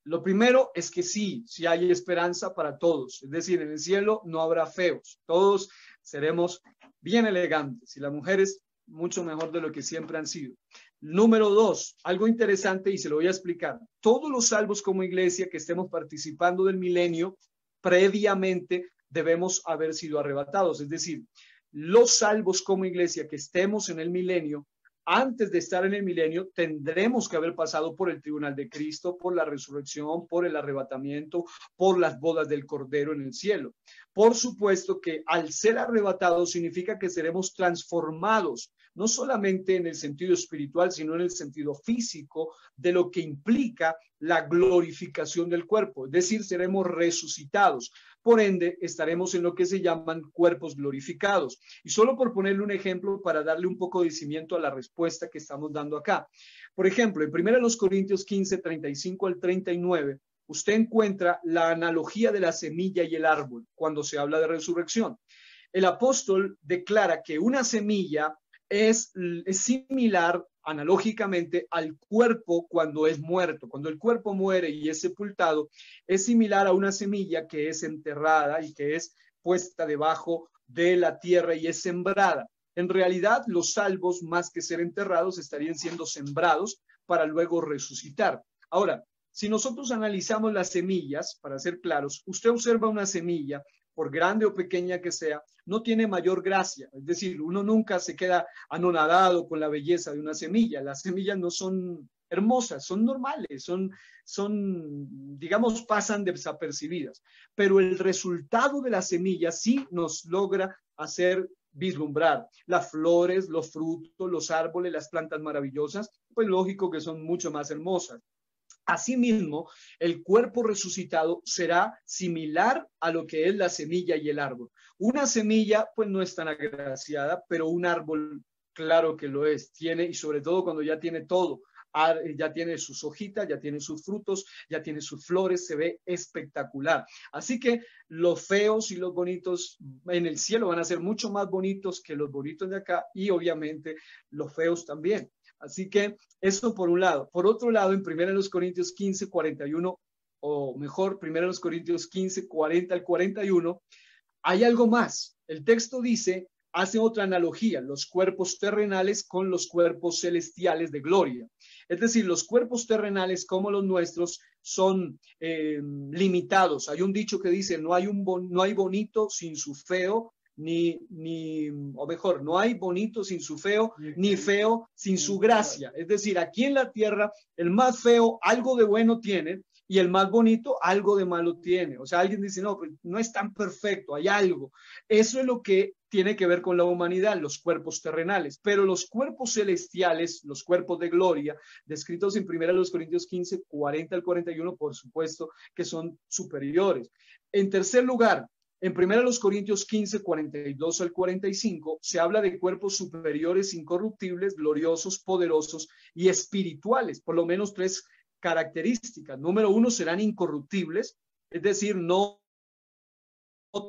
Lo primero es que sí hay esperanza para todos. Es decir, en el cielo no habrá feos. Todos seremos bien elegantes, y las mujeres mucho mejor de lo que siempre han sido. Número 2, algo interesante, y se lo voy a explicar. Todos los salvos como iglesia que estemos participando del milenio, previamente debemos haber sido arrebatados. Es decir, los salvos como iglesia que estemos en el milenio, antes de estar en el milenio, tendremos que haber pasado por el tribunal de Cristo, por la resurrección, por el arrebatamiento, por las bodas del Cordero en el cielo. Por supuesto que al ser arrebatados significa que seremos transformados, no solamente en el sentido espiritual, sino en el sentido físico, de lo que implica la glorificación del cuerpo. Es decir, seremos resucitados. Por ende, estaremos en lo que se llaman cuerpos glorificados. Y solo por ponerle un ejemplo para darle un poco de cimiento a la respuesta que estamos dando acá. Por ejemplo, en 1 Corintios 15, 35 al 39, usted encuentra la analogía de la semilla y el árbol cuando se habla de resurrección. El apóstol declara que una semilla es similar analógicamente al cuerpo cuando es muerto. Cuando el cuerpo muere y es sepultado, es similar a una semilla que es enterrada y que es puesta debajo de la tierra y es sembrada. En realidad, los salvos, más que ser enterrados, estarían siendo sembrados para luego resucitar. Ahora, si nosotros analizamos las semillas, para ser claros, usted observa una semilla, por grande o pequeña que sea, no tiene mayor gracia. Es decir, uno nunca se queda anonadado con la belleza de una semilla. Las semillas no son hermosas, son normales, digamos, pasan desapercibidas. Pero el resultado de la semilla sí nos logra hacer vislumbrar las flores, los frutos, los árboles, las plantas maravillosas, pues lógico que son mucho más hermosas. Asimismo, el cuerpo resucitado será similar a lo que es la semilla y el árbol. Una semilla, pues no es tan agraciada, pero un árbol, claro que lo es. Tiene, y sobre todo cuando ya tiene todo, ya tiene sus hojitas, ya tiene sus frutos, ya tiene sus flores, se ve espectacular. Así que los feos y los bonitos en el cielo van a ser mucho más bonitos que los bonitos de acá, y obviamente los feos también. Así que eso por un lado. Por otro lado, en 1 Corintios 15, 41, o mejor, 1 Corintios 15, 40 al 41, hay algo más. El texto dice, hace otra analogía, los cuerpos terrenales con los cuerpos celestiales de gloria. Es decir, los cuerpos terrenales como los nuestros son limitados. Hay un dicho que dice, no hay bonito sin su feo, o mejor, no hay bonito sin su feo, ni feo sin su gracia. Es decir, aquí en la tierra, el más feo algo de bueno tiene y el más bonito algo de malo tiene. O sea, alguien dice, no, pues no es tan perfecto, hay algo. Eso es lo que tiene que ver con la humanidad, los cuerpos terrenales. Pero los cuerpos celestiales, los cuerpos de gloria, descritos en 1 Corintios 15, 40 al 41, por supuesto que son superiores. En tercer lugar, en 1 Corintios 15, 42 al 45, se habla de cuerpos superiores, incorruptibles, gloriosos, poderosos y espirituales, por lo menos tres características. Número uno, serán incorruptibles, es decir, no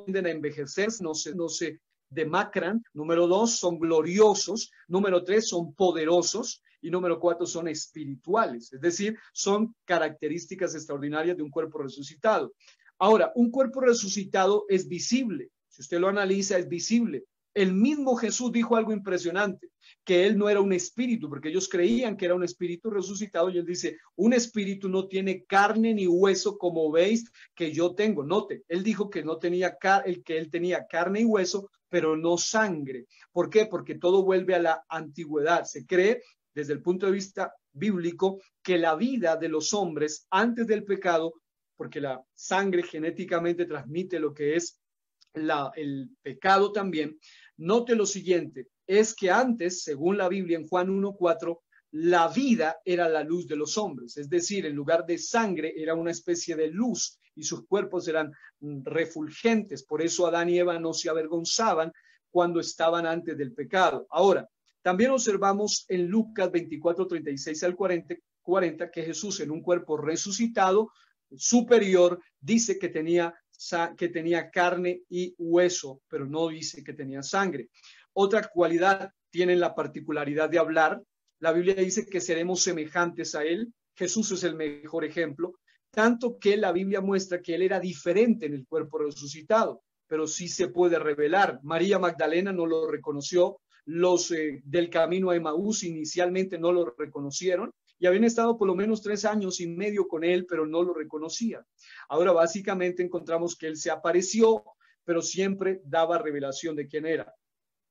tienden a envejecer, no se demacran. Número dos, son gloriosos. Número tres, son poderosos. Y número cuatro, son espirituales, es decir, son características extraordinarias de un cuerpo resucitado. Ahora, un cuerpo resucitado es visible. Si usted lo analiza, es visible. El mismo Jesús dijo algo impresionante, que él no era un espíritu, porque ellos creían que era un espíritu resucitado, y él dice, un espíritu no tiene carne ni hueso como veis que yo tengo. Note, él dijo que no tenía que él tenía carne y hueso, pero no sangre. ¿Por qué? Porque todo vuelve a la antigüedad. Se cree, desde el punto de vista bíblico, que la vida de los hombres antes del pecado, porque la sangre genéticamente transmite lo que es el pecado también. Note lo siguiente, es que antes, según la Biblia en Juan 1:4, la vida era la luz de los hombres, es decir, en lugar de sangre era una especie de luz y sus cuerpos eran refulgentes. Por eso Adán y Eva no se avergonzaban cuando estaban antes del pecado. Ahora, también observamos en Lucas 24, 36 al 40 que Jesús, en un cuerpo resucitado superior, dice que tenía carne y hueso, pero no dice que tenía sangre. Otra cualidad, tienen la particularidad de hablar. La Biblia dice que seremos semejantes a él. Jesús es el mejor ejemplo, tanto que la Biblia muestra que él era diferente en el cuerpo resucitado, pero sí se puede revelar. María Magdalena no lo reconoció, los del camino a Emaús inicialmente no lo reconocieron, y habían estado por lo menos 3 años y medio con él, pero no lo reconocían. Ahora básicamente encontramos que él se apareció, pero siempre daba revelación de quién era.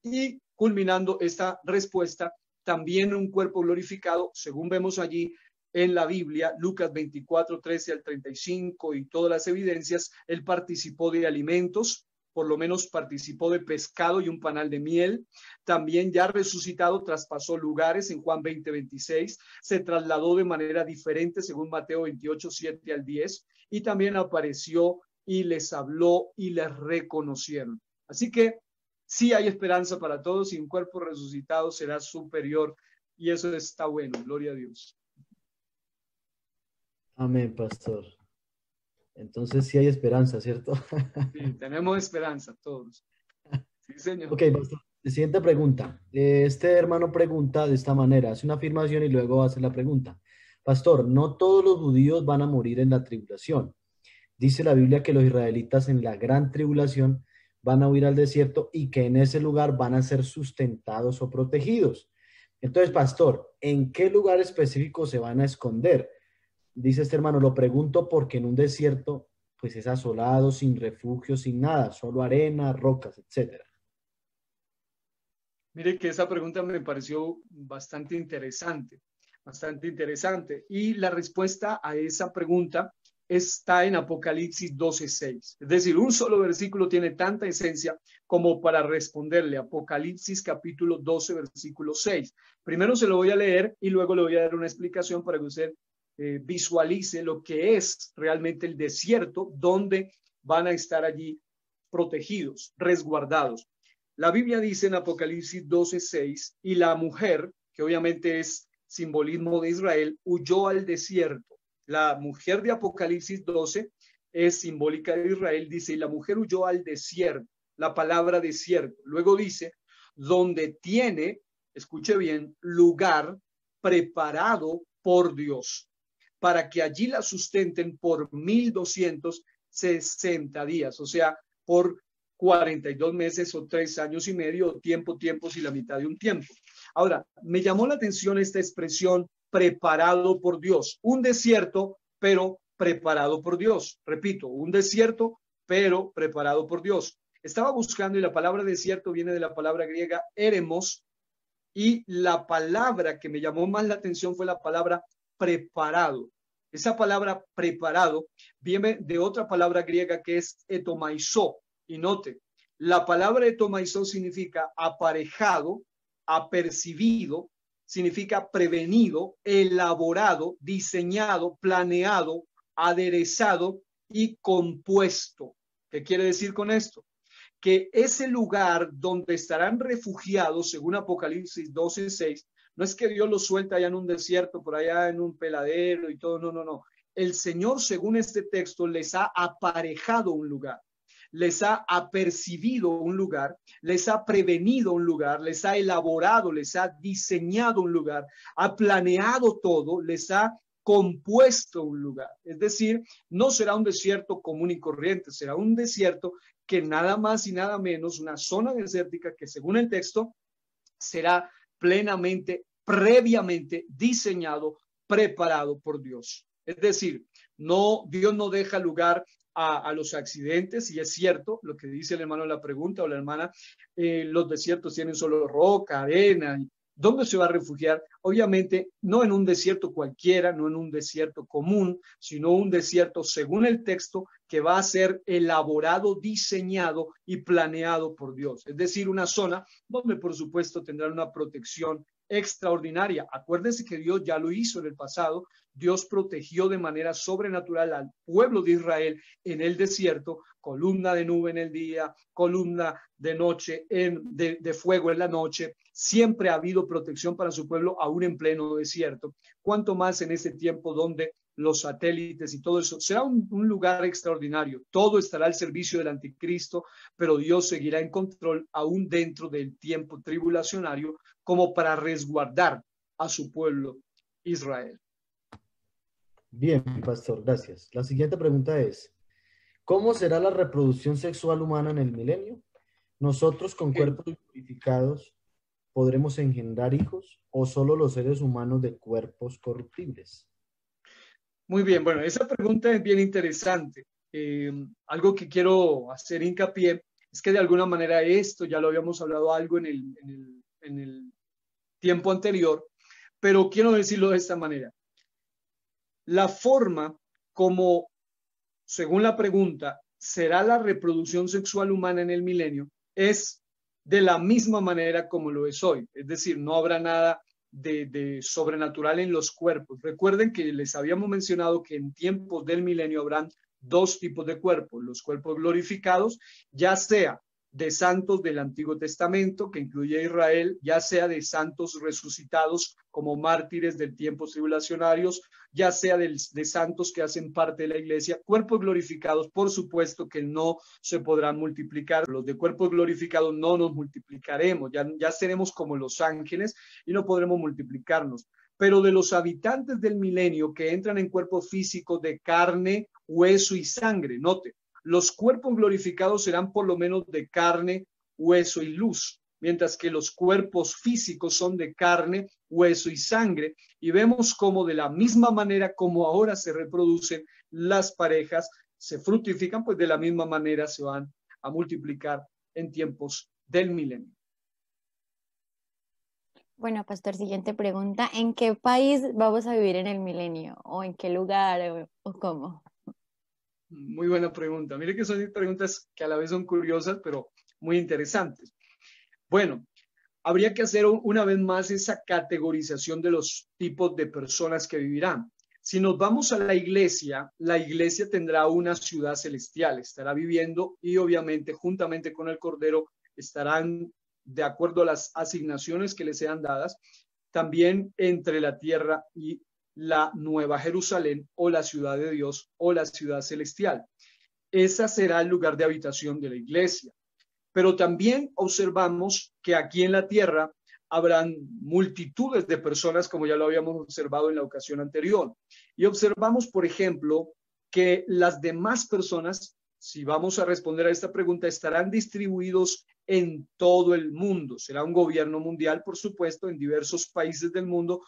Y culminando esta respuesta, también un cuerpo glorificado, según vemos allí en la Biblia, Lucas 24, 13 al 35 y todas las evidencias, él participó de alimentos, por lo menos participó de pescado y un panal de miel. También ya resucitado traspasó lugares en Juan 20, 26, se trasladó de manera diferente según Mateo 28, 7 al 10, y también apareció y les habló y les reconocieron. Así que sí hay esperanza para todos, y un cuerpo resucitado será superior, y eso está bueno, gloria a Dios. Amén, pastor. Entonces sí hay esperanza, ¿cierto? Sí, tenemos esperanza todos. Sí, señor. Ok, pastor. Siguiente pregunta. Este hermano pregunta de esta manera, hace una afirmación y luego hace la pregunta. Pastor, no todos los judíos van a morir en la tribulación. Dice la Biblia que los israelitas en la gran tribulación van a huir al desierto y que en ese lugar van a ser sustentados o protegidos. Entonces, pastor, ¿en qué lugar específico se van a esconder? Dice este hermano, lo pregunto porque en un desierto pues es asolado, sin refugio, sin nada, solo arena, rocas, etcétera. Mire que esa pregunta me pareció bastante interesante. Y la respuesta a esa pregunta está en Apocalipsis 12:6. Es decir, un solo versículo tiene tanta esencia como para responderle. Apocalipsis capítulo 12, versículo 6. Primero se lo voy a leer y luego le voy a dar una explicación para que usted visualice lo que es realmente el desierto, donde van a estar allí protegidos, resguardados. La Biblia dice en Apocalipsis 12:6, y la mujer, que obviamente es simbolismo de Israel, huyó al desierto. La mujer de Apocalipsis 12 es simbólica de Israel, dice, y la mujer huyó al desierto, la palabra desierto. Luego dice, donde tiene, escuche bien, lugar preparado por Dios, para que allí la sustenten por 1260 días, o sea, por 42 meses o 3 años y medio, tiempos y la mitad de un tiempo. Ahora, me llamó la atención esta expresión, preparado por Dios, un desierto, pero preparado por Dios. Repito, un desierto, pero preparado por Dios. Estaba buscando y la palabra desierto viene de la palabra griega eremos, y la palabra que me llamó más la atención fue la palabra preparado. Esa palabra preparado viene de otra palabra griega que es etomaizo. Y note, la palabra etomaizo significa aparejado, apercibido, significa prevenido, elaborado, diseñado, planeado, aderezado y compuesto. ¿Qué quiere decir con esto? Que ese lugar donde estarán refugiados, según Apocalipsis 12:6, no es que Dios los suelta allá en un desierto, por allá en un peladero y todo, no. El Señor, según este texto, les ha aparejado un lugar, les ha apercibido un lugar, les ha prevenido un lugar, les ha elaborado, les ha diseñado un lugar, ha planeado todo, les ha compuesto un lugar. Es decir, no será un desierto común y corriente, será un desierto que nada más y nada menos, una zona desértica que según el texto será plenamente, previamente diseñado, preparado por Dios. Es decir, no, Dios no deja lugar a los accidentes, y es cierto lo que dice el hermano en la pregunta o la hermana, los desiertos tienen solo roca, arena. ¿Dónde se va a refugiar? Obviamente no en un desierto cualquiera, no en un desierto común, sino un desierto, según el texto, que va a ser elaborado, diseñado y planeado por Dios. Es decir, una zona donde por supuesto tendrá una protección extraordinaria. Acuérdense que Dios ya lo hizo en el pasado. Dios protegió de manera sobrenatural al pueblo de Israel en el desierto, columna de nube en el día, columna de noche, de fuego en la noche. Siempre ha habido protección para su pueblo, aún en pleno desierto. Cuanto más en este tiempo donde los satélites y todo eso, será un lugar extraordinario. Todo estará al servicio del anticristo, pero Dios seguirá en control aún dentro del tiempo tribulacionario, como para resguardar a su pueblo Israel. Bien, pastor, gracias. La siguiente pregunta es, ¿cómo será la reproducción sexual humana en el milenio? ¿Nosotros con cuerpos purificados podremos engendrar hijos o solo los seres humanos de cuerpos corruptibles? Muy bien, bueno, esa pregunta es bien interesante. Algo que quiero hacer hincapié es que de alguna manera esto ya lo habíamos hablado algo en el tiempo anterior, pero quiero decirlo de esta manera. La forma como, según la pregunta, será la reproducción sexual humana en el milenio es de la misma manera como lo es hoy. Es decir, no habrá nada de sobrenatural en los cuerpos. Recuerden que les habíamos mencionado que en tiempos del milenio habrán dos tipos de cuerpos: los cuerpos glorificados, ya sea de santos del Antiguo Testamento, que incluye a Israel, ya sea de santos resucitados como mártires del tiempo tribulacionarios, ya sea de santos que hacen parte de la iglesia. Cuerpos glorificados, por supuesto que no se podrán multiplicar. Los de cuerpos glorificados no nos multiplicaremos, ya seremos como los ángeles y no podremos multiplicarnos. Pero de los habitantes del milenio que entran en cuerpos físicos de carne, hueso y sangre, note, los cuerpos glorificados serán por lo menos de carne, hueso y luz, mientras que los cuerpos físicos son de carne, hueso y sangre. Y vemos cómo de la misma manera como ahora se reproducen las parejas, se fructifican, pues de la misma manera se van a multiplicar en tiempos del milenio. Bueno, pastor, siguiente pregunta. ¿En qué país vamos a vivir en el milenio? ¿O en qué lugar? ¿O cómo? Muy buena pregunta. Mire que son preguntas que a la vez son curiosas, pero muy interesantes. Bueno, habría que hacer una vez más esa categorización de los tipos de personas que vivirán. Si nos vamos a la iglesia tendrá una ciudad celestial, estará viviendo y obviamente juntamente con el Cordero estarán de acuerdo a las asignaciones que les sean dadas, también entre la tierra y la Nueva Jerusalén o la ciudad de Dios o la ciudad celestial. Ese será el lugar de habitación de la iglesia. Pero también observamos que aquí en la tierra habrán multitudes de personas, como ya lo habíamos observado en la ocasión anterior. Y observamos, por ejemplo, que las demás personas, si vamos a responder a esta pregunta, estarán distribuidos en todo el mundo. Será un gobierno mundial, por supuesto, en diversos países del mundo.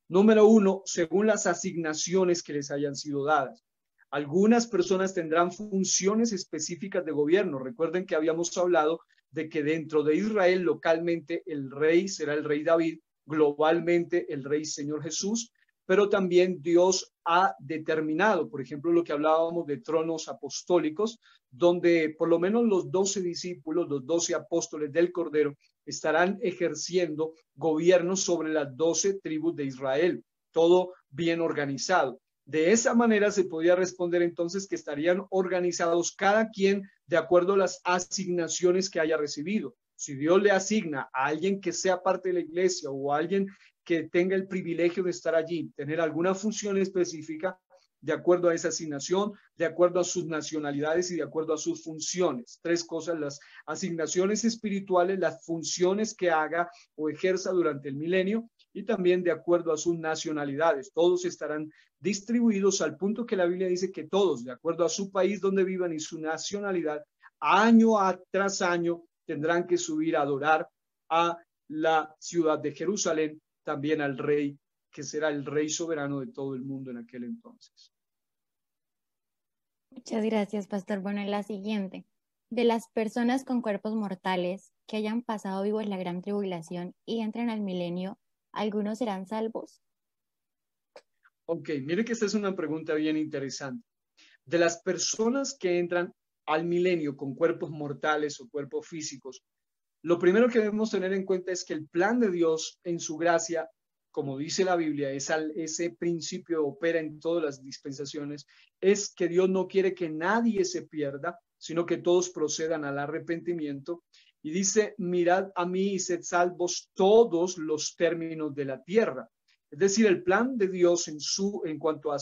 Número uno, según las asignaciones que les hayan sido dadas. Algunas personas tendrán funciones específicas de gobierno. Recuerden que habíamos hablado de que dentro de Israel localmente el rey será el rey David, globalmente el rey Señor Jesús, pero también Dios ha determinado, por ejemplo, lo que hablábamos de tronos apostólicos, donde por lo menos los 12 discípulos, los 12 apóstoles del Cordero estarán ejerciendo gobierno sobre las 12 tribus de Israel, todo bien organizado. De esa manera se podría responder entonces que estarían organizados cada quien de acuerdo a las asignaciones que haya recibido. Si Dios le asigna a alguien que sea parte de la iglesia o a alguien que tenga el privilegio de estar allí, tener alguna función específica, de acuerdo a esa asignación, de acuerdo a sus nacionalidades y de acuerdo a sus funciones. Tres cosas: las asignaciones espirituales, las funciones que haga o ejerza durante el milenio, y también de acuerdo a sus nacionalidades. Todos estarán distribuidos al punto que la Biblia dice que todos, de acuerdo a su país donde vivan y su nacionalidad, año tras año tendrán que subir a adorar a la ciudad de Jerusalén, también al rey, que será el rey soberano de todo el mundo en aquel entonces. Muchas gracias, pastor. Bueno, la siguiente. De las personas con cuerpos mortales que hayan pasado vivos la gran tribulación y entren al milenio, ¿algunos serán salvos? Ok, mire que esta es una pregunta bien interesante. De las personas que entran al milenio con cuerpos mortales o cuerpos físicos, lo primero que debemos tener en cuenta es que el plan de Dios en su gracia, como dice la Biblia, ese principio opera en todas las dispensaciones, es que Dios no quiere que nadie se pierda, sino que todos procedan al arrepentimiento. Y dice: mirad a mí y sed salvos todos los términos de la tierra. Es decir, el plan de Dios en cuanto a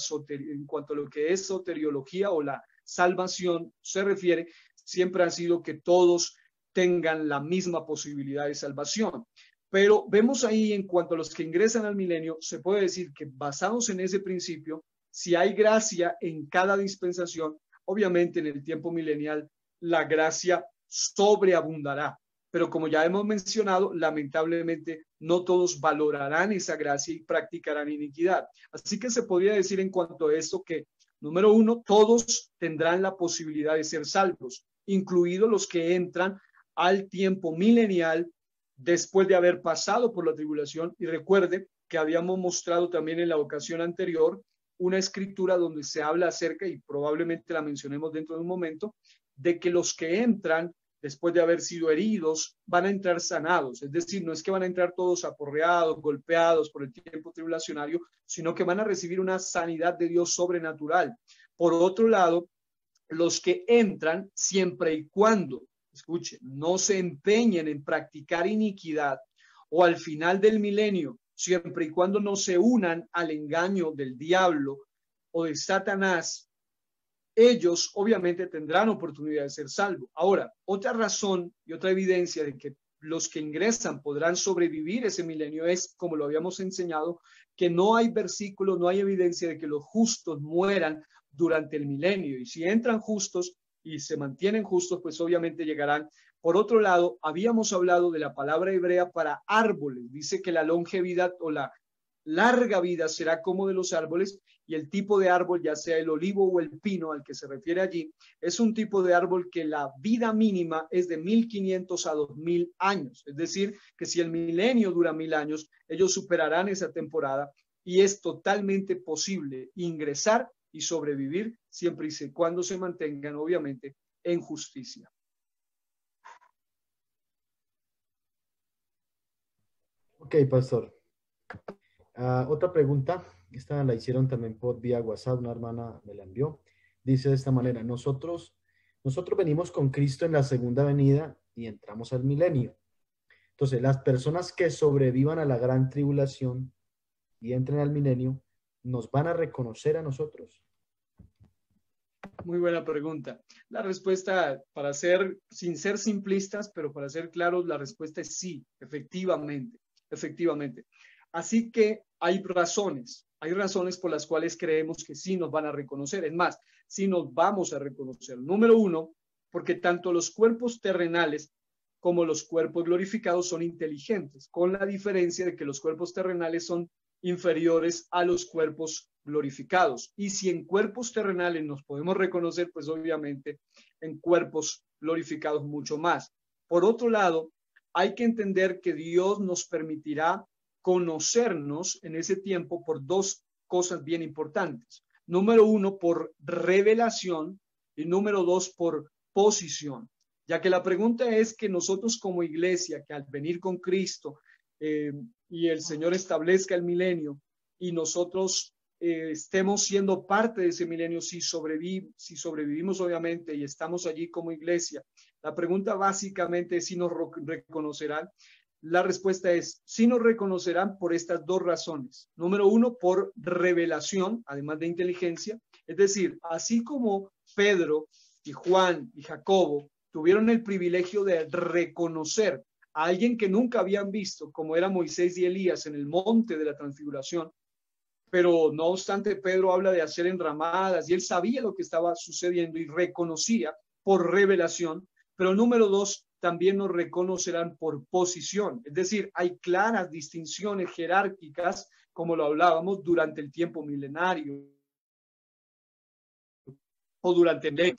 lo que es soteriología o la salvación se refiere, siempre ha sido que todos tengan la misma posibilidad de salvación. Pero vemos ahí, en cuanto a los que ingresan al milenio, se puede decir que basados en ese principio, si hay gracia en cada dispensación, obviamente en el tiempo milenial la gracia sobreabundará. Pero como ya hemos mencionado, lamentablemente no todos valorarán esa gracia y practicarán iniquidad. Así que se podría decir en cuanto a esto que, número uno, todos tendrán la posibilidad de ser salvos, incluidos los que entran al tiempo milenial después de haber pasado por la tribulación. Y recuerde que habíamos mostrado también en la ocasión anterior una escritura donde se habla acerca, y probablemente la mencionemos dentro de un momento, de que los que entran después de haber sido heridos van a entrar sanados. Es decir, no es que van a entrar todos aporreados, golpeados por el tiempo tribulacionario, sino que van a recibir una sanidad de Dios sobrenatural. Por otro lado, los que entran, siempre y cuando, escuchen, no se empeñen en practicar iniquidad, o al final del milenio, siempre y cuando no se unan al engaño del diablo o de Satanás, ellos obviamente tendrán oportunidad de ser salvos. Ahora, otra razón y otra evidencia de que los que ingresan podrán sobrevivir ese milenio es, como lo habíamos enseñado, que no hay versículo, no hay evidencia de que los justos mueran durante el milenio. Y si entran justos y se mantienen justos, pues obviamente llegarán. Por otro lado, habíamos hablado de la palabra hebrea para árboles. Dice que la longevidad o la larga vida será como de los árboles, y el tipo de árbol, ya sea el olivo o el pino al que se refiere allí, es un tipo de árbol que la vida mínima es de 1500 a 2000 años. Es decir, que si el milenio dura 1000 años, ellos superarán esa temporada, y es totalmente posible ingresar y sobrevivir siempre y cuando se mantengan, obviamente, en justicia. Ok, pastor. Otra pregunta, esta la hicieron también por vía WhatsApp, una hermana me la envió. Dice de esta manera, nosotros venimos con Cristo en la segunda venida y entramos al milenio. Entonces, las personas que sobrevivan a la gran tribulación y entren al milenio, ¿nos van a reconocer a nosotros? Muy buena pregunta. La respuesta, sin ser simplistas, pero para ser claros, la respuesta es sí, efectivamente, efectivamente. Así que hay razones por las cuales creemos que sí nos van a reconocer. Es más, sí nos vamos a reconocer. Número uno, porque tanto los cuerpos terrenales como los cuerpos glorificados son inteligentes, con la diferencia de que los cuerpos terrenales son inferiores a los cuerpos glorificados. Y si en cuerpos terrenales nos podemos reconocer, pues obviamente en cuerpos glorificados mucho más. Por otro lado, hay que entender que Dios nos permitirá conocernos en ese tiempo por dos cosas bien importantes. Número uno, por revelación, y número dos, por posición. Ya que la pregunta es que nosotros como iglesia, que al venir con Cristo y el Señor establezca el milenio y nosotros estemos siendo parte de ese milenio, si sobrevivimos obviamente y estamos allí como iglesia, la pregunta básicamente es si nos reconocerán. La respuesta es sí nos reconocerán por estas dos razones. Número uno, por revelación, además de inteligencia. Es decir, así como Pedro y Juan y Jacobo tuvieron el privilegio de reconocer a alguien que nunca habían visto, como era Moisés y Elías en el monte de la transfiguración, pero no obstante Pedro habla de hacer enramadas y él sabía lo que estaba sucediendo y reconocía por revelación. Pero número dos, también nos reconocerán por posición, es decir, hay claras distinciones jerárquicas, como lo hablábamos, durante el tiempo milenario o durante el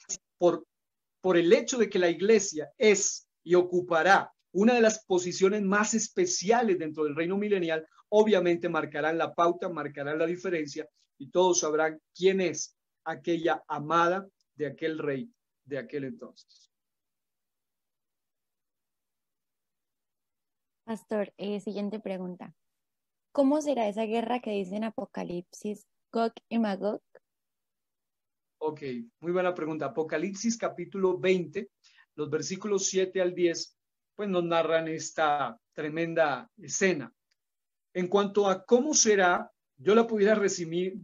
por el hecho de que la iglesia es y ocupará una de las posiciones más especiales dentro del reino milenial, obviamente marcarán la pauta, marcarán la diferencia y todos sabrán quién es aquella amada de aquel rey de aquel entonces. Pastor, siguiente pregunta. ¿Cómo será esa guerra que dice en Apocalipsis, Gog y Magog? Ok, muy buena pregunta. Apocalipsis capítulo 20, los versículos 7 al 10, pues nos narran esta tremenda escena. En cuanto a cómo será, yo la pudiera resumir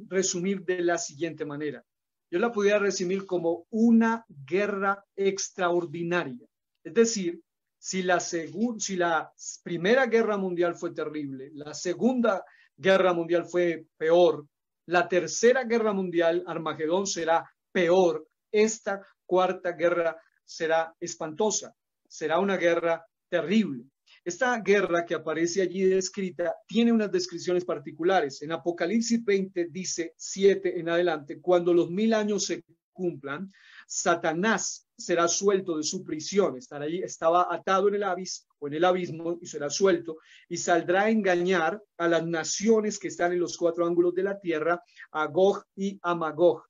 de la siguiente manera. Yo la pudiera resumir como una guerra extraordinaria. Es decir, si la Primera Guerra Mundial fue terrible, la Segunda Guerra Mundial fue peor, la Tercera Guerra Mundial, Armagedón, será peor, esta Cuarta Guerra será espantosa, será una guerra terrible. Esta guerra que aparece allí descrita tiene unas descripciones particulares. En Apocalipsis 20 dice 7 en adelante, cuando los 1000 años se cumplan, Satanás será suelto de su prisión. Estaba atado en el abismo y será suelto y saldrá a engañar a las naciones que están en los cuatro ángulos de la tierra, a Gog y a Magog,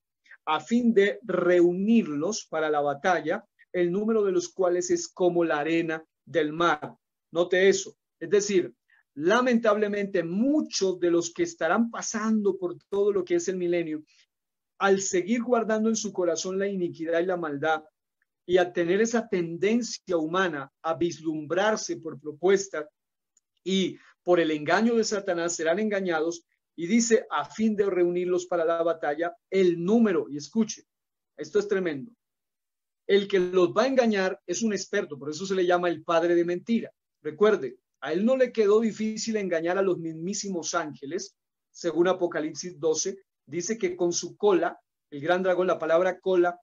a fin de reunirlos para la batalla, el número de los cuales es como la arena del mar. Note eso. Es decir, lamentablemente muchos de los que estarán pasando por todo lo que es el milenio, al seguir guardando en su corazón la iniquidad y la maldad y a tener esa tendencia humana a vislumbrarse por propuesta y por el engaño de Satanás, serán engañados. Y dice, a fin de reunirlos para la batalla, el número, y escuche, esto es tremendo, el que los va a engañar es un experto, por eso se le llama el padre de mentira. Recuerde, a él no le quedó difícil engañar a los mismísimos ángeles. Según Apocalipsis 12, dice que con su cola, el gran dragón, la palabra cola,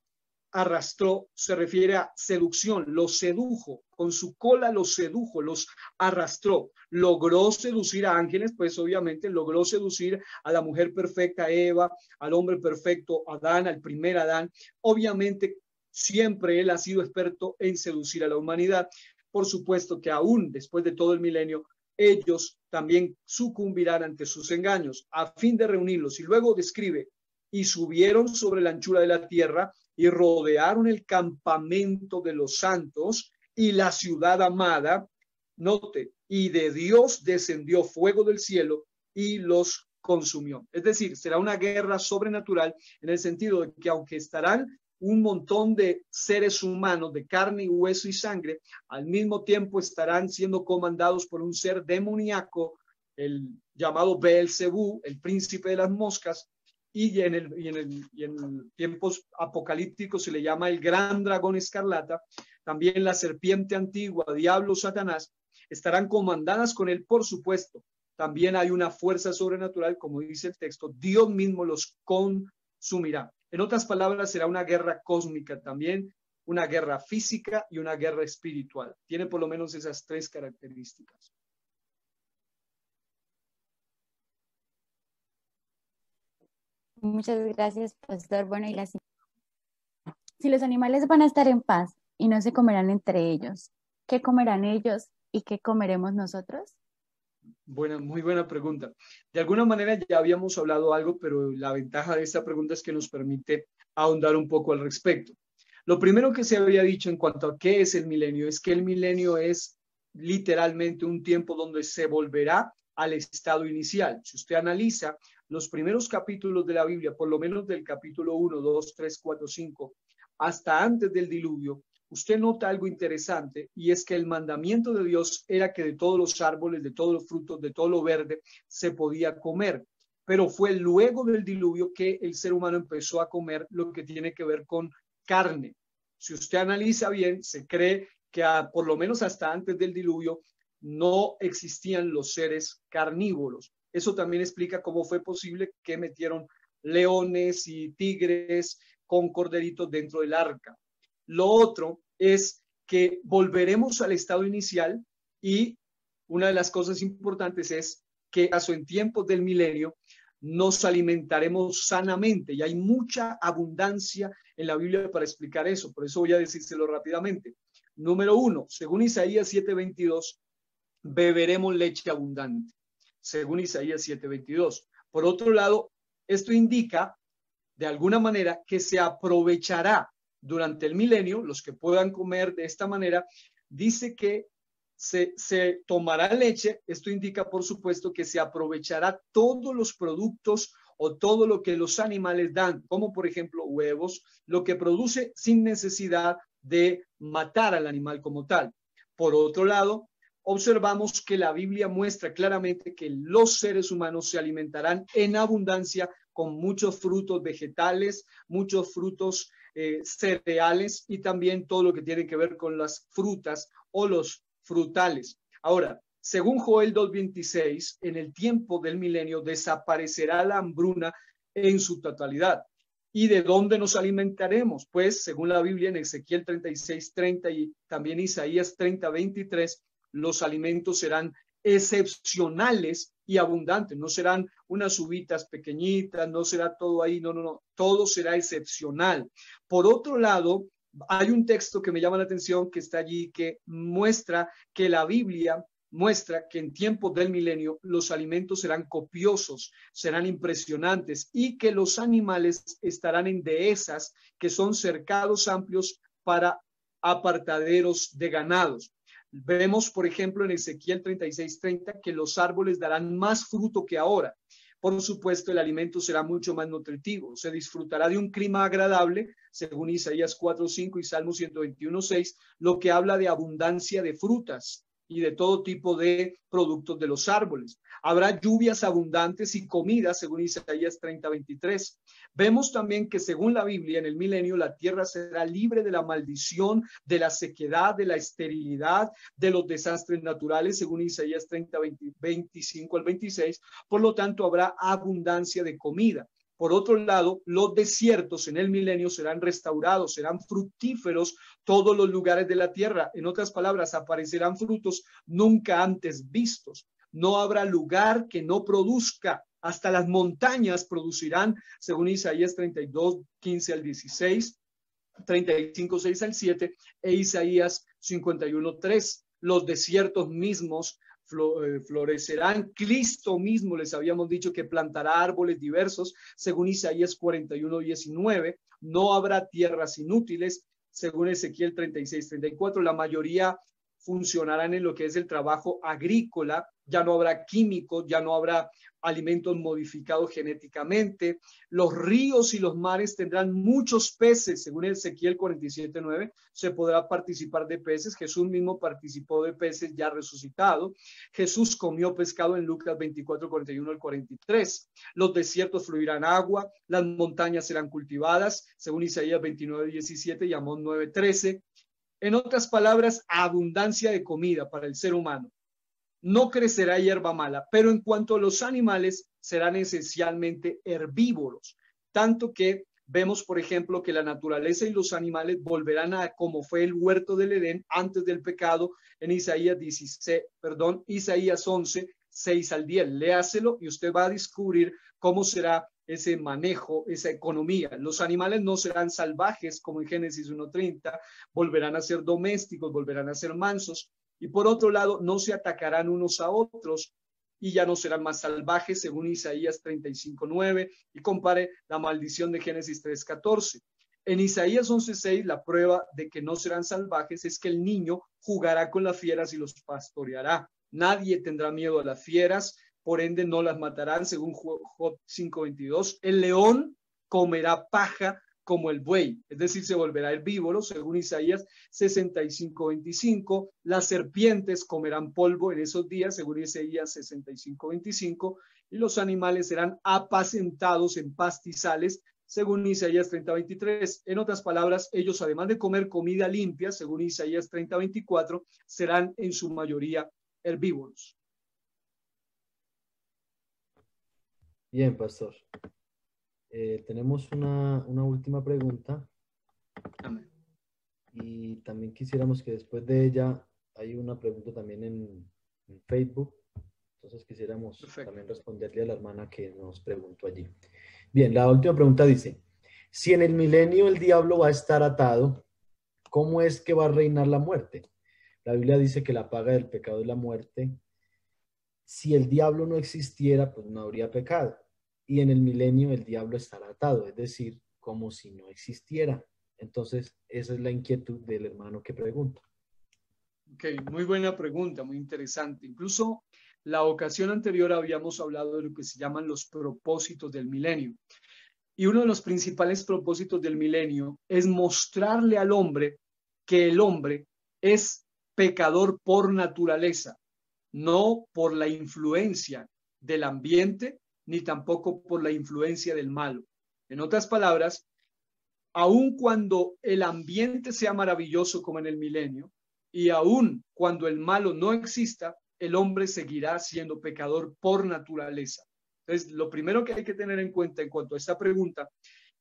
arrastró, se refiere a seducción, los sedujo, con su cola los sedujo, los arrastró, logró seducir a ángeles, pues obviamente logró seducir a la mujer perfecta Eva, al hombre perfecto Adán, al primer Adán. Obviamente siempre él ha sido experto en seducir a la humanidad. Por supuesto que aún después de todo el milenio, ellos también sucumbirán ante sus engaños a fin de reunirlos. Y luego describe, y subieron sobre la anchura de la tierra y rodearon el campamento de los santos y la ciudad amada. Note, y de Dios descendió fuego del cielo y los consumió. Es decir, será una guerra sobrenatural en el sentido de que aunque estarán un montón de seres humanos de carne y hueso y sangre, al mismo tiempo estarán siendo comandados por un ser demoníaco, el llamado Beelzebú, el príncipe de las moscas, y en tiempos apocalípticos se le llama el gran dragón escarlata, también la serpiente antigua, diablo, Satanás, estarán comandadas con él, por supuesto. También hay una fuerza sobrenatural, como dice el texto, Dios mismo los consumirá. En otras palabras, será una guerra cósmica también, una guerra física y una guerra espiritual. Tiene por lo menos esas tres características. Muchas gracias, pastor. Bueno, si los animales van a estar en paz y no se comerán entre ellos, ¿qué comerán ellos y qué comeremos nosotros? Muy buena pregunta. De alguna manera ya habíamos hablado algo, pero la ventaja de esta pregunta es que nos permite ahondar un poco al respecto. Lo primero que se había dicho en cuanto a qué es el milenio es que el milenio es literalmente un tiempo donde se volverá al estado inicial. Si usted analiza los primeros capítulos de la Biblia, por lo menos del capítulo 1, 2, 3, 4, 5, hasta antes del diluvio, usted nota algo interesante, y es que el mandamiento de Dios era que de todos los árboles, de todos los frutos, de todo lo verde, se podía comer. Pero fue luego del diluvio que el ser humano empezó a comer lo que tiene que ver con carne. Si usted analiza bien, se cree que por lo menos hasta antes del diluvio no existían los seres carnívoros. Eso también explica cómo fue posible que metieron leones y tigres con corderitos dentro del arca. Lo otro es que volveremos al estado inicial, y una de las cosas importantes es que en tiempos del milenio nos alimentaremos sanamente, y hay mucha abundancia en la Biblia para explicar eso. Por eso voy a decírselo rápidamente. Número 1, según Isaías 7:22, beberemos leche abundante, según Isaías 7:22. Por otro lado, esto indica de alguna manera que se aprovechará durante el milenio, los que puedan comer de esta manera, dice que se tomará leche. Esto indica, por supuesto, que se aprovechará todos los productos o todo lo que los animales dan, como por ejemplo huevos, lo que produce sin necesidad de matar al animal como tal. Por otro lado, observamos que la Biblia muestra claramente que los seres humanos se alimentarán en abundancia con muchos frutos vegetales, muchos frutos cereales, y también todo lo que tiene que ver con las frutas o los frutales. Ahora, según Joel 2:26, en el tiempo del milenio desaparecerá la hambruna en su totalidad. ¿Y de dónde nos alimentaremos? Pues, según la Biblia, en Ezequiel 36:30 y también Isaías 30:23, los alimentos serán excepcionales y abundantes. No serán unas uvitas pequeñitas, no será todo ahí, no, todo será excepcional. Por otro lado, hay un texto que me llama la atención que está allí, que muestra que la Biblia muestra que en tiempos del milenio los alimentos serán copiosos, serán impresionantes, y que los animales estarán en dehesas, que son cercados amplios para apartaderos de ganados. Vemos, por ejemplo, en Ezequiel 36:30 que los árboles darán más fruto que ahora. Por supuesto, el alimento será mucho más nutritivo. Se disfrutará de un clima agradable, según Isaías 4:5 y Salmo 121:6, lo que habla de abundancia de frutas y de todo tipo de productos de los árboles. Habrá lluvias abundantes y comida, según Isaías 30:23. Vemos también que, según la Biblia, en el milenio la tierra será libre de la maldición, de la sequedad, de la esterilidad, de los desastres naturales, según Isaías 30:25-26. Por lo tanto, habrá abundancia de comida. Por otro lado, los desiertos en el milenio serán restaurados, serán fructíferos todos los lugares de la tierra. En otras palabras, aparecerán frutos nunca antes vistos. No habrá lugar que no produzca. Hasta las montañas producirán, según Isaías 32:15-16, 35:6-7 e Isaías 51:3. Los desiertos mismos florecerán. Cristo mismo les habíamos dicho que plantará árboles diversos, según Isaías 41:19. No habrá tierras inútiles, según Ezequiel 36:34. La mayoría funcionarán en lo que es el trabajo agrícola, ya no habrá químicos, ya no habrá alimentos modificados genéticamente, los ríos y los mares tendrán muchos peces, según Ezequiel 47:9, se podrá participar de peces. Jesús mismo participó de peces ya resucitado. Jesús comió pescado en Lucas 24:41 al 43. Los desiertos fluirán agua, las montañas serán cultivadas, según Isaías 29:17 y Amós 9:13. En otras palabras, abundancia de comida para el ser humano. No crecerá hierba mala, pero en cuanto a los animales, serán esencialmente herbívoros, tanto que vemos, por ejemplo, que la naturaleza y los animales volverán a como fue el huerto del Edén antes del pecado en Isaías 11, 6 al 10. Léaselo y usted va a descubrir cómo será ese manejo, esa economía. Los animales no serán salvajes como en Génesis 1:30, volverán a ser domésticos, volverán a ser mansos. Y por otro lado, no se atacarán unos a otros y ya no serán más salvajes, según Isaías 35:9, y compare la maldición de Génesis 3:14. En Isaías 11:6, la prueba de que no serán salvajes es que el niño jugará con las fieras y los pastoreará. Nadie tendrá miedo a las fieras, por ende no las matarán, según Job 5:22. El león comerá paja como el buey, es decir, se volverá herbívoro, según Isaías 65:25. Las serpientes comerán polvo en esos días, según Isaías 65:25, y los animales serán apacentados en pastizales, según Isaías 30:23. En otras palabras, ellos, además de comer comida limpia, según Isaías 30:24, serán en su mayoría herbívoros. Bien, pastor. Tenemos una última pregunta. Amén. Y también quisiéramos que después de ella hay una pregunta también en Facebook. Entonces quisiéramos también responderle a la hermana que nos preguntó allí. Bien, la última pregunta dice, si en el milenio el diablo va a estar atado, ¿cómo es que va a reinar la muerte? La Biblia dice que la paga del pecado es la muerte. Si el diablo no existiera, pues no habría pecado. Y en el milenio el diablo estará atado, es decir, como si no existiera. Entonces, esa es la inquietud del hermano que pregunta. Ok, muy buena pregunta, muy interesante. Incluso la ocasión anterior habíamos hablado de lo que se llaman los propósitos del milenio. Y uno de los principales propósitos del milenio es mostrarle al hombre que el hombre es pecador por naturaleza, no por la influencia del ambiente, ni tampoco por la influencia del malo. En otras palabras, aun cuando el ambiente sea maravilloso como en el milenio, y aun cuando el malo no exista, el hombre seguirá siendo pecador por naturaleza. Entonces, lo primero que hay que tener en cuenta en cuanto a esta pregunta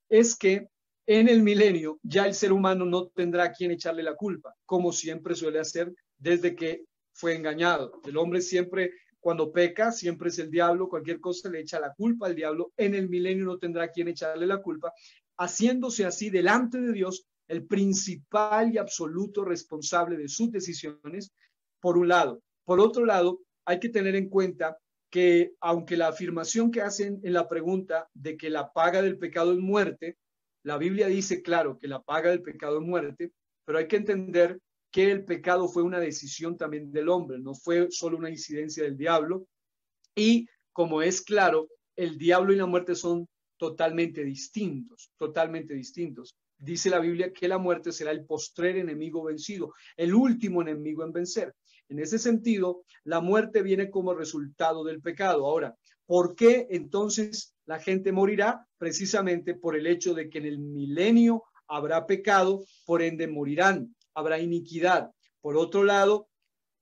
es que en el milenio ya el ser humano no tendrá a quien echarle la culpa, como siempre suele hacer desde que fue engañado. El hombre siempre, cuando peca, siempre es el diablo, cualquier cosa le echa la culpa al diablo. En el milenio no tendrá a quien echarle la culpa, haciéndose así delante de Dios el principal y absoluto responsable de sus decisiones, por un lado. Por otro lado, hay que tener en cuenta que aunque la afirmación que hacen en la pregunta de que la paga del pecado es muerte, la Biblia dice claro que la paga del pecado es muerte, pero hay que entender que el pecado fue una decisión también del hombre, no fue solo una incidencia del diablo. Y como es claro, el diablo y la muerte son totalmente distintos, totalmente distintos. Dice la Biblia que la muerte será el postrer enemigo vencido, el último enemigo en vencer. En ese sentido, la muerte viene como resultado del pecado. Ahora, ¿por qué entonces la gente morirá? Precisamente por el hecho de que en el milenio habrá pecado, por ende morirán, habrá iniquidad. Por otro lado,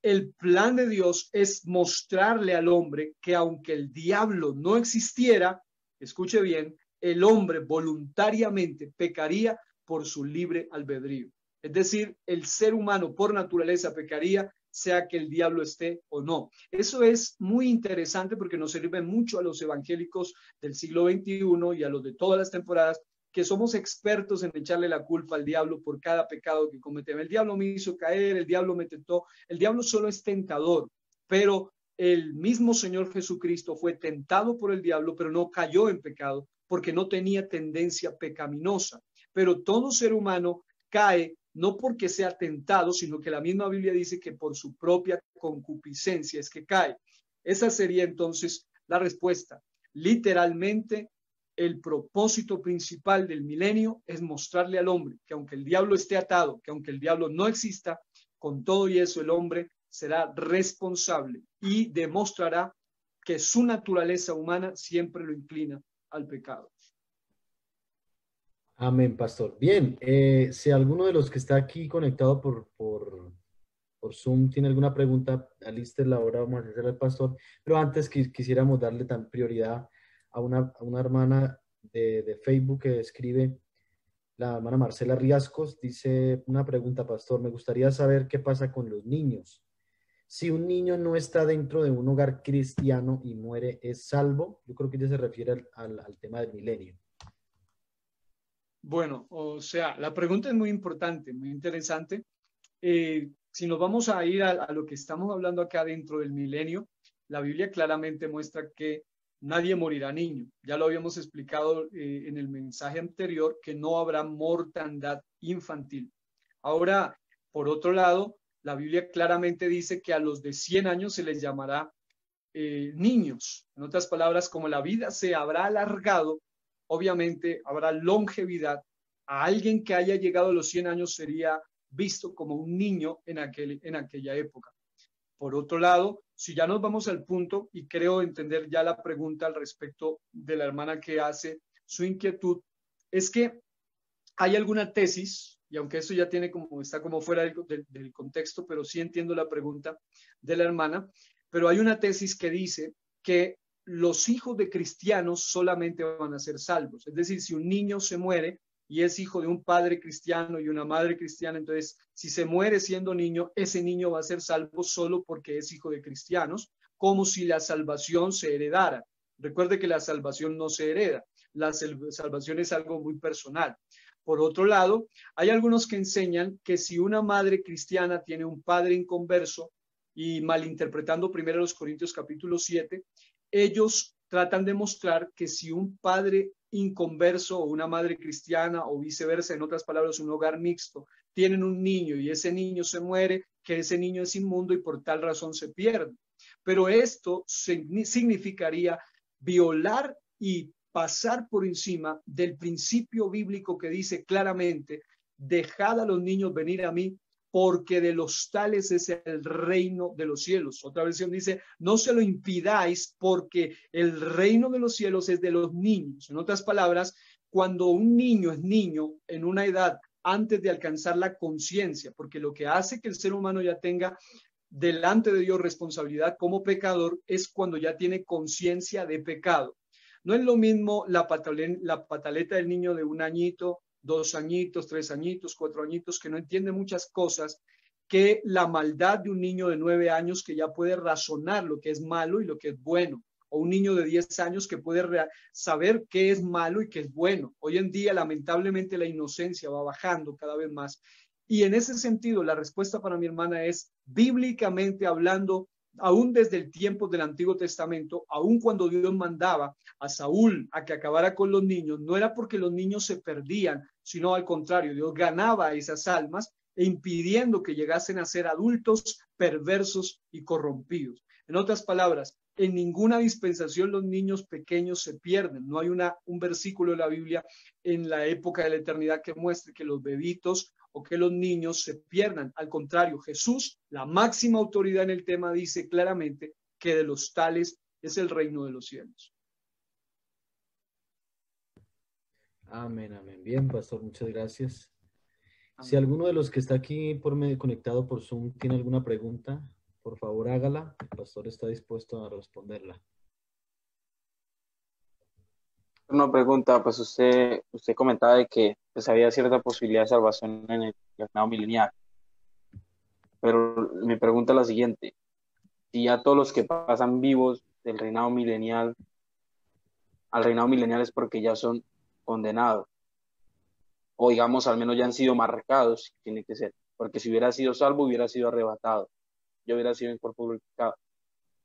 el plan de Dios es mostrarle al hombre que aunque el diablo no existiera, escuche bien, el hombre voluntariamente pecaría por su libre albedrío. Es decir, el ser humano por naturaleza pecaría, sea que el diablo esté o no. Eso es muy interesante porque nos sirve mucho a los evangélicos del siglo XXI y a los de todas las temporadas, que somos expertos en echarle la culpa al diablo por cada pecado que cometemos. El diablo me hizo caer, el diablo me tentó. El diablo solo es tentador, pero el mismo Señor Jesucristo fue tentado por el diablo, pero no cayó en pecado porque no tenía tendencia pecaminosa. Pero todo ser humano cae no porque sea tentado, sino que la misma Biblia dice que por su propia concupiscencia es que cae. Esa sería entonces la respuesta. Literalmente, el propósito principal del milenio es mostrarle al hombre que aunque el diablo esté atado, que aunque el diablo no exista, con todo y eso el hombre será responsable y demostrará que su naturaleza humana siempre lo inclina al pecado. Amén, pastor. Bien, si alguno de los que está aquí conectado por Zoom tiene alguna pregunta, alístela ahora, vamos a hacerla al pastor, pero antes quisiéramos darle tan prioridad a una hermana de Facebook que escribe, la hermana Marcela Riascos, dice una pregunta, pastor, me gustaría saber qué pasa con los niños. Si un niño no está dentro de un hogar cristiano y muere, ¿es salvo? Yo creo que ella se refiere al tema del milenio. Bueno, o sea, la pregunta es muy importante, muy interesante. Si nos vamos a ir a lo que estamos hablando acá dentro del milenio, la Biblia claramente muestra que nadie morirá niño. Ya lo habíamos explicado en el mensaje anterior, que no habrá mortandad infantil. Ahora, por otro lado, la Biblia claramente dice que a los de 100 años se les llamará niños. En otras palabras, como la vida se habrá alargado, obviamente habrá longevidad. A alguien que haya llegado a los 100 años sería visto como un niño en aquella época. Por otro lado, si ya nos vamos al punto, y creo entender ya la pregunta al respecto de la hermana que hace su inquietud, es que hay alguna tesis, y aunque eso ya está como fuera del contexto, pero sí entiendo la pregunta de la hermana, pero hay una tesis que dice que los hijos de cristianos solamente van a ser salvos. Es decir, si un niño se muere y es hijo de un padre cristiano y una madre cristiana, entonces si se muere siendo niño, ese niño va a ser salvo solo porque es hijo de cristianos, como si la salvación se heredara. Recuerde que la salvación no se hereda, la salvación es algo muy personal. Por otro lado, hay algunos que enseñan que si una madre cristiana tiene un padre inconverso, y malinterpretando 1 Corintios capítulo 7, ellos tratan de mostrar que si un padre inconverso o una madre cristiana o viceversa, en otras palabras, un hogar mixto, tienen un niño y ese niño se muere, que ese niño es inmundo y por tal razón se pierde. Pero esto significaría violar y pasar por encima del principio bíblico que dice claramente, dejad a los niños venir a mí, porque de los tales es el reino de los cielos. Otra versión dice, no se lo impidáis, porque el reino de los cielos es de los niños. En otras palabras, cuando un niño es niño en una edad antes de alcanzar la conciencia, porque lo que hace que el ser humano ya tenga delante de Dios responsabilidad como pecador es cuando ya tiene conciencia de pecado. No es lo mismo la pataleta del niño de 1 añito, 2 añitos, 3 añitos, 4 añitos, que no entiende muchas cosas, que la maldad de un niño de 9 años que ya puede razonar lo que es malo y lo que es bueno, o un niño de 10 años que puede saber qué es malo y qué es bueno. Hoy en día, lamentablemente, la inocencia va bajando cada vez más. Y en ese sentido, la respuesta para mi hermana es, bíblicamente hablando, aún desde el tiempo del Antiguo Testamento, aún cuando Dios mandaba a Saúl a que acabara con los niños, no era porque los niños se perdían, sino al contrario, Dios ganaba a esas almas e impidiendo que llegasen a ser adultos perversos y corrompidos. En otras palabras, en ninguna dispensación los niños pequeños se pierden. No hay un versículo de la Biblia en la época de la eternidad que muestre que los bebitos o que los niños se pierdan. Al contrario, Jesús, la máxima autoridad en el tema, dice claramente que de los tales es el reino de los cielos. Amén, amén. Bien, pastor, muchas gracias. Amén. Si alguno de los que está aquí conectado por Zoom tiene alguna pregunta, por favor hágala. El pastor está dispuesto a responderla. Una pregunta, pues usted comentaba de que pues había cierta posibilidad de salvación en el reinado milenial. Pero mi pregunta es la siguiente: si ya todos los que pasan vivos del reinado milenial al reinado milenial es porque ya son condenados, o digamos al menos ya han sido marcados, tiene que ser, porque si hubiera sido salvo hubiera sido arrebatado, yo hubiera sido en cuerpo glorificado.